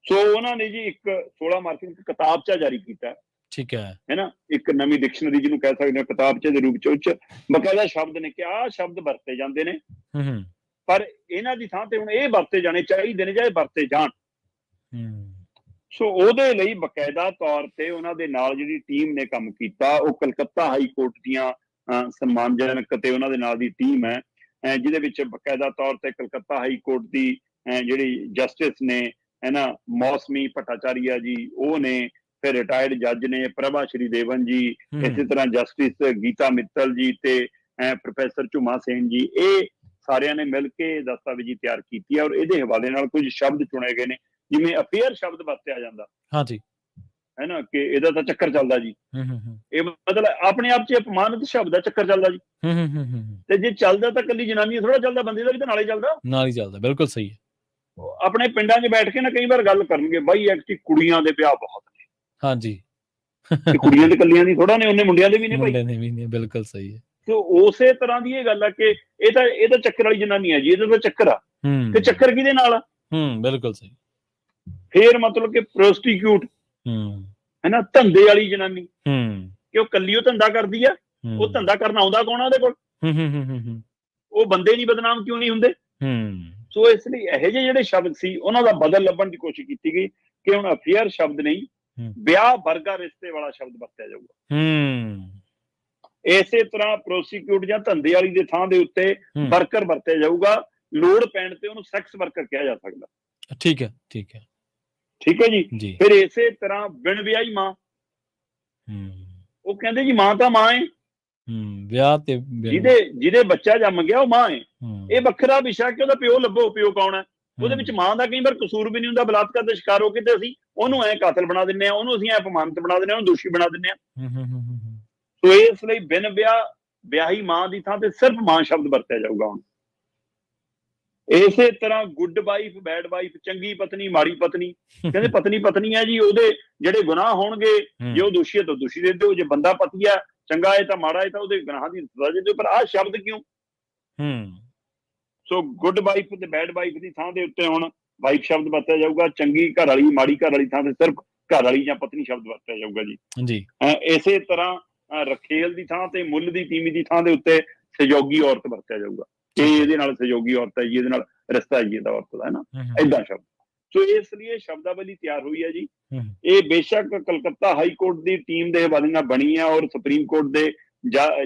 ਸੋ ਉਹਨਾਂ ਨੇ ਜੀ ਇੱਕ 16 ਮਾਰਚ ਨੂੰ ਇੱਕ ਕਿਤਾਬਚਾ ਜਾਰੀ ਕੀਤਾ, ਠੀਕ ਹੈ ਨਾ, ਇੱਕ ਨਵੀਂ ਡਿਕਸ਼ਨਰੀ ਜਿਹਨੂੰ ਕਹਿ ਸਕਦੇ ਹਾਂ, ਕਿਤਾਬਚੇ ਦੇ ਰੂਪ 'ਚ ਬਕਾਇਦਾ ਸ਼ਬਦ ਨੇ ਕਿ ਆਹ ਸ਼ਬਦ ਵਰਤੇ ਜਾਂਦੇ ਨੇ, ਪਰ ਇਹਨਾਂ ਦੀ ਥਾਂ ਤੇ ਹੁਣ ਇਹ ਵਰਤੇ ਜਾਣੇ ਚਾਹੀਦੇ ਨੇ ਜਾਂ ਇਹ ਵਰਤੇ ਜਾਣ। ਸੋ ਉਹਦੇ ਲਈ ਬਕਾਇਦਾ ਤੌਰ ਤੇ ਉਹਨਾਂ ਦੇ ਨਾਲ ਜਿਹੜੀ ਟੀਮ ਨੇ ਕੰਮ ਕੀਤਾ, ਉਹ ਕਲਕੱਤਾ ਹਾਈ ਕੋਰਟ ਦੀਆਂ ਸਨਮਾਨਜਨਕ ਤੇ ਉਹਨਾਂ ਦੇ ਨਾਲ ਦੀ ਟੀਮ ਹੈ, ਜਿਹਦੇ ਵਿੱਚ ਬਕਾਇਦਾ ਤੌਰ ਤੇ ਕਲਕੱਤਾ ਹਾਈ ਕੋਰਟ ਦੀ ਜਿਹੜੀ ਜਸਟਿਸ ਨੇ, ਹੈ ਨਾ, ਮੌਸਮੀ ਭੱਟਾਚਾਰੀਆ ਜੀ, ਉਹ ਨੇ, ਫਿਰ ਰਿਟਾਇਰਡ ਜੱਜ ਨੇ ਪ੍ਰਭਾ ਸ਼੍ਰੀ ਦੇਵਨ ਜੀ, ਇਸੇ ਤਰ੍ਹਾਂ ਜਸਟਿਸ ਗੀਤਾ ਮਿੱਤਲ ਜੀ ਤੇ ਪ੍ਰੋਫੈਸਰ ਝੁਮਾ ਸੇਨ ਜੀ, ਇਹ ਸਾਰਿਆਂ ਨੇ ਮਿਲ ਕੇ ਦਸਤਾਵੇਜ਼ੀ ਤਿਆਰ ਕੀਤੀ ਹੈ। ਔਰ ਇਹਦੇ ਹਵਾਲੇ ਨਾਲ ਕੁਝ ਸ਼ਬਦ ਚੁਣੇ ਗਏ ਨੇ, ਜਿਵੇਂ ਅਫੇਅਰ ਸ਼ਬਦ ਵਰਤਿਆ ਜਾਂਦਾ, ਹੈ ਨਾ, ਕਿ ਇਹਦਾ ਤਾਂ ਚੱਕਰ ਚੱਲਦਾ ਜੀ, ਇਹ ਮਤਲਬ ਆਪਣੇ ਆਪ 'ਚ ਅਪਮਾਨਿਤ ਸ਼ਬਦ ਦਾ ਚੱਕਰ ਚੱਲਦਾ ਜੀ। ਤੇ ਜੇ ਚੱਲਦਾ ਤਾਂ ਕੱਲੀ ਜਨਾਨੀ ਥੋੜਾ ਚੱਲਦਾ, ਬੰਦੇ ਦਾ ਵੀ ਤਾਂ ਨਾਲ ਹੀ ਚੱਲਦਾ। ਬਿਲਕੁਲ ਸਹੀ ਹੈ। ਆਪਣੇ ਪਿੰਡਾਂ 'ਚ ਬੈਠ ਕੇ ਨਾ ਕਈ ਵਾਰ ਗੱਲ ਕਰਨਗੇ, ਬਾਈ ਐਕਚੁਅਲੀ ਕੁੜੀਆਂ ਦੇ ਵਿਆਹ ਬਹੁਤ ਨੇ, ਕੁੜੀਆਂ ਦੇ ਕੱਲੀਆਂ ਦੀ ਥੋੜਾ ਨੇ, ਉਹਨੇ ਮੁੰਡਿਆਂ ਦੇ ਵੀ ਨੇ। ਬਿਲਕੁਲ ਸਹੀ ਹੈ। ਤੇ ਉਸੇ ਤਰ੍ਹਾਂ ਦੀ ਇਹ ਗੱਲ ਆ ਕਿ ਇਹ ਤਾਂ ਚੱਕਰ ਵਾਲੀ ਜਨਾਨੀ ਹੈ ਜੀ, ਇਹਦਾ ਤਾਂ ਚੱਕਰ ਆ, ਤੇ ਚੱਕਰ ਕਿਹਦੇ ਨਾਲ ਆ? ਬਿਲਕੁਲ ਸਹੀ। ਫੇਰ ਮਤਲਬ ਕਿ ਪ੍ਰੋਸਟੀਕਿਊਟ, ਹੈ ਨਾ, ਧੰਦੇ ਵਾਲੀ ਜਨਾਨੀ, ਕਿ ਉਹ ਕੱਲੀ ਉਹ ਧੰਦਾ ਕਰਦੀ ਆ, ਉਹ ਧੰਦਾ ਕਰਨ ਆਉਂਦਾ ਕੌਣ ਆ ਉਹਦੇ ਕੋਲ? ਉਹ ਬੰਦੇ ਨਹੀਂ ਬਦਨਾਮ ਕਿਉਂ ਨਹੀਂ ਹੁੰਦੇ? ਸੋ ਇਸ ਲਈ ਇਹੋ ਜਿਹੇ ਜਿਹੜੇ ਸ਼ਬਦ ਸੀ, ਉਹਨਾਂ ਦਾ ਬਦਲ ਲੱਭਣ ਦੀ ਕੋਸ਼ਿਸ਼ ਕੀਤੀ ਗਈ ਕਿ ਹੁਣ ਅਫੇਅਰ ਸ਼ਬਦ ਨਹੀਂ, ਵਿਆਹ ਵਰਗਾ ਰਿਸ਼ਤੇ ਵਾਲਾ ਸ਼ਬਦ ਵਰਤਿਆ ਜਾਊਗਾ। ਇਸੇ ਤਰ੍ਹਾਂ ਪ੍ਰੋਸੀਕਿਊਟ ਜਾਂ ਧੰਦੇ ਵਾਲੀ ਦੇ ਥਾਂ ਦੇ ਉੱਤੇ ਵਰਕਰ ਵਰਤਿਆ ਜਾਊਗਾ, ਲੋੜ ਪੈਣ ਤੇ ਉਹਨੂੰ ਸੈਕਸ ਵਰਕਰ ਕਿਹਾ ਜਾ ਸਕਦਾ। ਠੀਕ ਹੈ ਜੀ। ਫਿਰ ਇਸੇ ਤਰ੍ਹਾਂ ਬਿਨ ਵਿਆਹੀ ਮਾਂ, ਉਹ ਕਹਿੰਦੇ ਜੀ ਮਾਂ ਤਾਂ ਮਾਂ ਹੈ, ਵਿਆਹ ਤੇ ਜਿਹਦੇ ਬੱਚਾ ਜੰਮ ਗਿਆ ਉਹ ਮਾਂ ਹੈ। ਇਹ ਵੱਖਰਾ ਵਿਸ਼ਾ ਕਿ ਉਹਦਾ ਪਿਓ ਲੱਭੋ, ਪਿਓ ਕੌਣ ਹੈ? ਉਹਦੇ ਵਿੱਚ ਮਾਂ ਦਾ ਕਈ ਵਾਰ ਕਸੂਰ ਵੀ ਨਹੀਂ ਹੁੰਦਾ, ਬਲਾਤਕਾਰ ਦਾ ਸ਼ਿਕਾਰ ਹੋ ਕੇ ਤੇ ਅਸੀਂ ਉਹਨੂੰ ਐ ਕਾਤਲ ਬਣਾ ਦਿੰਦੇ ਹਾਂ, ਉਹਨੂੰ ਅਸੀਂ ਐ ਅਪਮਾਨਿਤ ਬਣਾ ਦਿੰਦੇ ਹਾਂ, ਉਹਨੂੰ ਦੋਸ਼ੀ ਬਣਾ ਦਿੰਦੇ ਹਾਂ। ਸੋ ਇਸ ਲਈ ਬਿਨ ਵਿਆਹੀ ਮਾਂ ਦੀ ਥਾਂ ਤੇ ਸਿਰਫ ਮਾਂ ਸ਼ਬਦ ਵਰਤਿਆ ਜਾਊਗਾ ਹੁਣ। ਇਸੇ ਤਰ੍ਹਾਂ ਗੁੱਡ ਵਾਈਫ, ਬੈਡ ਵਾਈਫ, ਚੰਗੀ ਪਤਨੀ, ਮਾੜੀ ਪਤਨੀ, ਕਹਿੰਦੇ ਪਤਨੀ ਪਤਨੀ ਹੈ ਜੀ, ਉਹਦੇ ਜਿਹੜੇ ਗੁਨਾਹ ਹੋਣਗੇ, ਜੇ ਉਹ ਦੋਸ਼ੀ ਹੈ ਤਾਂ ਦੋਸ਼ੀ ਦੇ ਦਿਓ, ਜੇ ਬੰਦਾ ਪਤੀ ਹੈ, ਚੰਗਾ ਹੈ ਤਾਂ ਮਾੜਾ ਹੈ ਤਾਂ ਉਹਦੇ ਗੁਨਾਹਾਂ ਦੀ ਸਜ਼ਾ ਦੇ ਦਿਓ। ਪਰ ਆਹ ਸ਼ਬਦ ਕਿਉਂ? ਸੋ ਗੁੱਡ ਵਾਈਫ ਤੇ ਬੈਡ ਵਾਈਫ ਦੀ ਥਾਂ ਦੇ ਉੱਤੇ ਹੁਣ ਵਾਈਫ ਸ਼ਬਦ ਵਰਤਿਆ ਜਾਊਗਾ। ਚੰਗੀ ਘਰ ਵਾਲੀ, ਮਾੜੀ ਘਰ ਵਾਲੀ ਥਾਂ ਤੇ ਸਿਰਫ ਘਰ ਵਾਲੀ ਜਾਂ ਪਤਨੀ ਸ਼ਬਦ ਵਰਤਿਆ ਜਾਊਗਾ ਜੀ। ਇਸੇ ਤਰ੍ਹਾਂ ਰਖੇਲ ਦੀ ਥਾਂ ਤੇ, ਮੁੱਲ ਦੀ ਤੀਵੀਂ ਦੀ ਥਾਂ ਦੇ ਉੱਤੇ ਸਹਿਯੋਗੀ ਔਰਤ ਵਰਤਿਆ ਜਾਊਗਾ, ਕਿ ਇਹਦੇ ਨਾਲ ਸਹਿਯੋਗੀ ਔਰਤ ਹੈ ਜੀ, ਇਹਦੇ ਨਾਲ ਰਿਸ਼ਤਾ ਜੀ ਇਹਦਾ ਔਰਤ ਦਾ, ਹੈ ਨਾ, ਏਦਾਂ ਸ਼ਬਦ। ਸੋ ਇਸ ਲਈ ਇਹ ਸ਼ਬਦਾਵਲੀ ਤਿਆਰ ਹੋਈ ਹੈ ਜੀ। ਇਹ ਬੇਸ਼ੱਕ ਕਲਕੱਤਾ ਹਾਈ ਕੋਰਟ ਦੀ ਟੀਮ ਦੇ ਹਵਾਲੇ ਨਾਲ ਬਣੀ ਹੈ, ਔਰ ਸੁਪਰੀਮ ਕੋਰਟ ਦੇ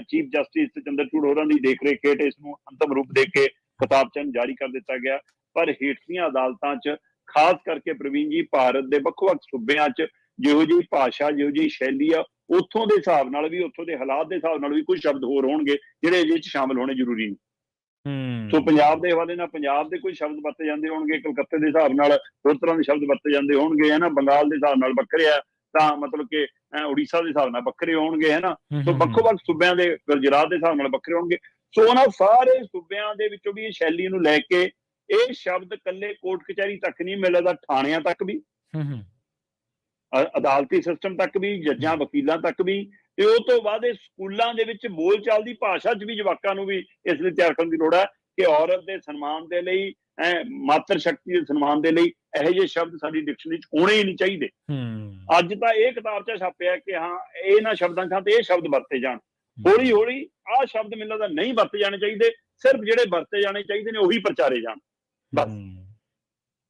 ਚੀਫ ਜਸਟਿਸ ਚੰਦਰਚੂੜ ਹੋਰਾਂ ਦੀ ਦੇਖ ਰੇਖ ਹੇਠ ਇਸ ਨੂੰ ਅੰਤਮ ਰੂਪ ਦੇ ਕੇ ਕਿਤਾਬਚਾ ਜਾਰੀ ਕਰ ਦਿੱਤਾ ਗਿਆ। ਪਰ ਹੇਠਲੀਆਂ ਅਦਾਲਤਾਂ 'ਚ, ਖਾਸ ਕਰਕੇ ਪ੍ਰਵੀਨ ਜੀ, ਭਾਰਤ ਦੇ ਵੱਖ-ਵੱਖ ਸੂਬਿਆਂ 'ਚ ਜਿਹੋ ਜਿਹੀ ਭਾਸ਼ਾ, ਜਿਹੋ ਜਿਹੀ ਸ਼ੈਲੀ ਆ, ਉੱਥੋਂ ਦੇ ਹਿਸਾਬ ਨਾਲ ਵੀ, ਉੱਥੋਂ ਦੇ ਹਾਲਾਤ ਦੇ ਹਿਸਾਬ ਨਾਲ ਵੀ ਕੁਝ ਸ਼ਬਦ ਹੋਰ ਹੋਣਗੇ ਜਿਹੜੇ ਇਹਦੇ 'ਚ ਸ਼ਾਮਿਲ ਹੋਣੇ ਜ਼ਰੂਰੀ ਨੇ। ਸੋ ਪੰਜਾਬ ਦੇ ਹਵਾਲੇ ਨਾਲ ਪੰਜਾਬ ਦੇ ਕੋਈ ਸ਼ਬਦ ਵਰਤੇ ਜਾਂਦੇ ਹੋਣਗੇ, ਕਲਕੱਤੇ ਦੇ ਹਿਸਾਬ ਨਾਲ ਹੋਰ ਤਰ੍ਹਾਂ ਦੇ ਸ਼ਬਦ ਵਰਤੇ ਜਾਂਦੇ ਹੋਣਗੇ, ਹੈ ਨਾ, ਬੰਗਾਲ ਦੇ ਹਿਸਾਬ ਨਾਲ ਵੱਖਰੇ ਆ, ਤਾਂ ਮਤਲਬ ਕਿ ਉੜੀਸਾ ਦੇ ਹਿਸਾਬ ਨਾਲ ਵੱਖਰੇ ਹੋਣਗੇ, ਹੈ ਨਾ। ਸੋ ਵੱਖੋ-ਵੱਖ ਸੂਬਿਆਂ ਦੇ ਗੁਜਰਾਤ ਦੇ ਹਿਸਾਬ ਨਾਲ ਵੱਖਰੇ ਹੋਣਗੇ। ਸੋ ਉਹਨਾਂ ਸਾਰੇ ਸੂਬਿਆਂ ਦੇ ਵਿੱਚੋਂ ਵੀ ਇਹ ਸ਼ੈਲੀ ਨੂੰ ਲੈ ਕੇ ਇਹ ਸ਼ਬਦ ਇਕੱਲੇ ਕੋਰਟ ਕਚਹਿਰੀ ਤੱਕ ਨਹੀਂ ਮਿਲਦਾ, ਥਾਣਿਆਂ ਤੱਕ ਵੀ, ਅਦਾਲਤੀ ਸਿਸਟਮ ਤੱਕ ਵੀ, ਜੱਜਾਂ ਵਕੀਲਾਂ ਤੱਕ ਵੀ, ਤੇ ਉਹ ਤੋਂ ਬਾਅਦ ਇਹ ਸਕੂਲਾਂ ਦੇ ਵਿੱਚ ਬੋਲਚਾਲ ਦੀ ਭਾਸ਼ਾ 'ਚ ਵੀ ਜਵਾਕਾਂ ਨੂੰ ਵੀ ਇਸ ਲਈ ਤਿਆਰ ਕਰਨ ਦੀ ਲੋੜ ਹੈ ਕਿ ਔਰਤ ਦੇ ਸਨਮਾਨ ਦੇ ਲਈ, ਮਾਤਰ ਸ਼ਕਤੀ ਦੇ ਸਨਮਾਨ ਦੇ ਲਈ ਇਹੋ ਜਿਹੇ ਸ਼ਬਦ ਸਾਡੀ ਡਿਕਸ਼ਨਰੀ 'ਚ ਹੋਣੇ ਹੀ ਨਹੀਂ ਚਾਹੀਦੇ। ਅੱਜ ਤਾਂ ਇਹ ਕਿਤਾਬ 'ਚ ਛਾਪਿਆ ਕਿ ਹਾਂ ਇਹਨਾਂ ਸ਼ਬਦਾਂ ਥਾਂ ਤੇ ਇਹ ਸ਼ਬਦ ਵਰਤੇ ਜਾਣ। ਹੌਲੀ ਹੌਲੀ ਆਹ ਸ਼ਬਦ ਮੈਨੂੰ ਲੱਗਦਾ ਨਹੀਂ ਵਰਤੇ ਜਾਣੇ ਚਾਹੀਦੇ, ਸਿਰਫ ਜਿਹੜੇ ਵਰਤੇ ਜਾਣੇ ਚਾਹੀਦੇ ਨੇ ਉਹੀ ਪ੍ਰਚਾਰੇ ਜਾਣ ਬਸ।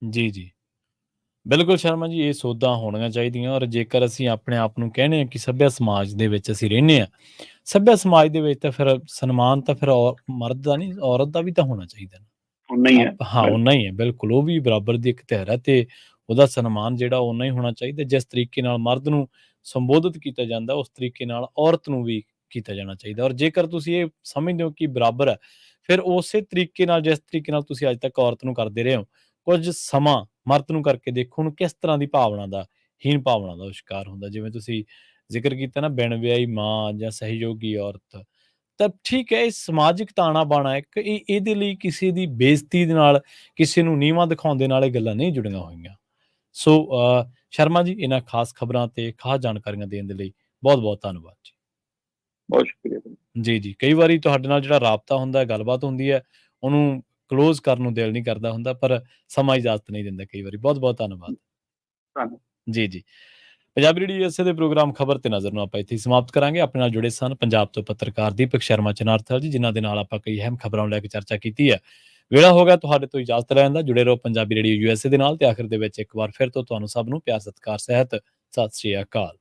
ਜੀ ਜੀ ਬਿਲਕੁਲ ਸ਼ਰਮਾ ਜੀ, ਇਹ ਸੋਧਾਂ ਹੋਣੀਆਂ ਚਾਹੀਦੀਆਂ। ਔਰ ਜੇਕਰ ਅਸੀਂ ਆਪਣੇ ਆਪ ਨੂੰ ਕਹਿੰਦੇ ਹਾਂ ਕਿ ਸੱਭਿਆ ਸਮਾਜ ਦੇ ਵਿੱਚ ਅਸੀਂ ਰਹਿੰਦੇ ਹਾਂ, ਸੱਭਿਆ ਸਮਾਜ ਦੇ ਵਿੱਚ ਤਾਂ ਫਿਰ ਸਨਮਾਨ ਤਾਂ ਫਿਰ ਮਰਦ ਦਾ ਨਹੀਂ, ਔਰਤ ਦਾ ਵੀ ਤਾਂ ਹੋਣਾ ਚਾਹੀਦਾ ਨਾ। ਉਨਾ ਹੀ ਹੈ, ਹਾਂ ਉਨਾ ਹੀ ਹੈ, ਬਿਲਕੁਲ। ਉਹ ਵੀ ਬਰਾਬਰ ਦੀ ਇੱਕ ਧਿਰ ਹੈ ਤੇ ਉਹਦਾ ਸਨਮਾਨ ਜਿਹੜਾ ਉਨਾ ਹੀ ਹੋਣਾ ਚਾਹੀਦਾ। ਜਿਸ ਤਰੀਕੇ ਨਾਲ ਮਰਦ ਨੂੰ ਸੰਬੋਧਿਤ ਕੀਤਾ ਜਾਂਦਾ, ਉਸ ਤਰੀਕੇ ਨਾਲ ਔਰਤ ਨੂੰ ਵੀ ਕੀਤਾ ਜਾਣਾ ਚਾਹੀਦਾ। ਔਰ ਜੇਕਰ ਤੁਸੀਂ ਇਹ ਸਮਝਦੇ ਹੋ ਕਿ ਬਰਾਬਰ ਹੈ, ਫਿਰ ਉਸੇ ਤਰੀਕੇ ਨਾਲ, ਜਿਸ ਤਰੀਕੇ ਨਾਲ ਤੁਸੀਂ ਅੱਜ ਤੱਕ ਔਰਤ ਨੂੰ ਕਰਦੇ ਰਹੇ ਹੋ, ਕੁਝ ਸਮਾਂ ਮਰਦ ਨੂੰ ਕਰਕੇ ਦੇਖੋ, ਉਹਨੂੰ ਕਿਸ ਤਰ੍ਹਾਂ ਦੀ ਭਾਵਨਾ ਦਾ, ਹੀਨ ਭਾਵਨਾ ਦਾ ਸ਼ਿਕਾਰ ਹੁੰਦਾ। ਜਿਵੇਂ ਤੁਸੀਂ ਜ਼ਿਕਰ ਕੀਤਾ ਨਾ, ਬਿਨ ਵਿਆਹੀ ਮਾਂ ਜਾਂ ਸਹਿਯੋਗੀ ਔਰਤ, ਤਾਂ ਠੀਕ ਹੈ, ਇਹ ਸਮਾਜਿਕ ਤਾਣਾ ਬਾਣਾ ਇੱਕ, ਇਹਦੇ ਲਈ ਕਿਸੇ ਦੀ ਬੇਇੱਜ਼ਤੀ ਦੇ ਨਾਲ, ਕਿਸੇ ਨੂੰ ਨੀਵਾਂ ਦਿਖਾਉਣ ਦੇ ਨਾਲ ਇਹ ਗੱਲਾਂ ਨਹੀਂ ਜੁੜੀਆਂ ਹੋਈਆਂ। ਸੋ ਸ਼ਰਮਾ ਜੀ, ਇਹਨਾਂ ਖਾਸ ਖਬਰਾਂ ਤੇ ਖਾਸ ਜਾਣਕਾਰੀਆਂ ਦੇਣ ਦੇ ਲਈ ਬਹੁਤ ਬਹੁਤ ਧੰਨਵਾਦ ਜੀ। ਬਹੁਤ ਸ਼ੁਕਰੀਆ ਜੀ ਜੀ ਕਈ ਵਾਰੀ ਤੁਹਾਡੇ ਨਾਲ ਜਿਹੜਾ ਰਾਬਤਾ ਹੁੰਦਾ, ਗੱਲਬਾਤ ਹੁੰਦੀ ਹੈ, ਉਹਨੂੰ ਕਲੋਜ਼ ਕਰਨ ਨੂੰ ਦਿਲ ਨਹੀਂ ਕਰਦਾ ਹੁੰਦਾ, ਪਰ ਸਮਾਂ ਇਜਾਜ਼ਤ ਨਹੀਂ ਦਿੰਦਾ ਕਈ ਵਾਰੀ। ਬਹੁਤ ਬਹੁਤ ਧੰਨਵਾਦ ਜੀ ਜੀ। ਪੰਜਾਬੀ ਰੇਡੀਓ USA ਦੇ ਪ੍ਰੋਗਰਾਮ ਖਬਰ ਤੇ ਨਜ਼ਰ ਨੂੰ ਆਪਾਂ ਇੱਥੇ ਸਮਾਪਤ ਕਰਾਂਗੇ। ਆਪਣੇ ਨਾਲ ਜੁੜੇ ਸਨ ਪੰਜਾਬ ਤੋਂ ਪੱਤਰਕਾਰ ਦੀਪਕ ਸ਼ਰਮਾ ਚਨਾਰਥਲ ਜੀ, ਜਿਨ੍ਹਾਂ ਦੇ ਨਾਲ ਆਪਾਂ ਕਈ ਅਹਿਮ ਖਬਰਾਂ ਨੂੰ ਲੈ ਕੇ ਚਰਚਾ ਕੀਤੀ ਹੈ। ਵੇਲਾ ਹੋ ਗਿਆ ਤੁਹਾਡੇ ਤੋਂ ਇਜਾਜ਼ਤ ਲੈਣ ਦਾ। ਜੁੜੇ ਰਹੋ ਪੰਜਾਬੀ ਰੇਡੀਓ USA ਦੇ ਨਾਲ। ਤੇ ਆਖਿਰ ਦੇ ਵਿੱਚ ਇੱਕ ਵਾਰ ਫਿਰ ਤੋਂ ਤੁਹਾਨੂੰ ਸਭ ਨੂੰ ਪਿਆਰ ਸਤਿਕਾਰ ਸਹਿਤ ਸਤਿ ਸ਼੍ਰੀ ਅਕਾਲ।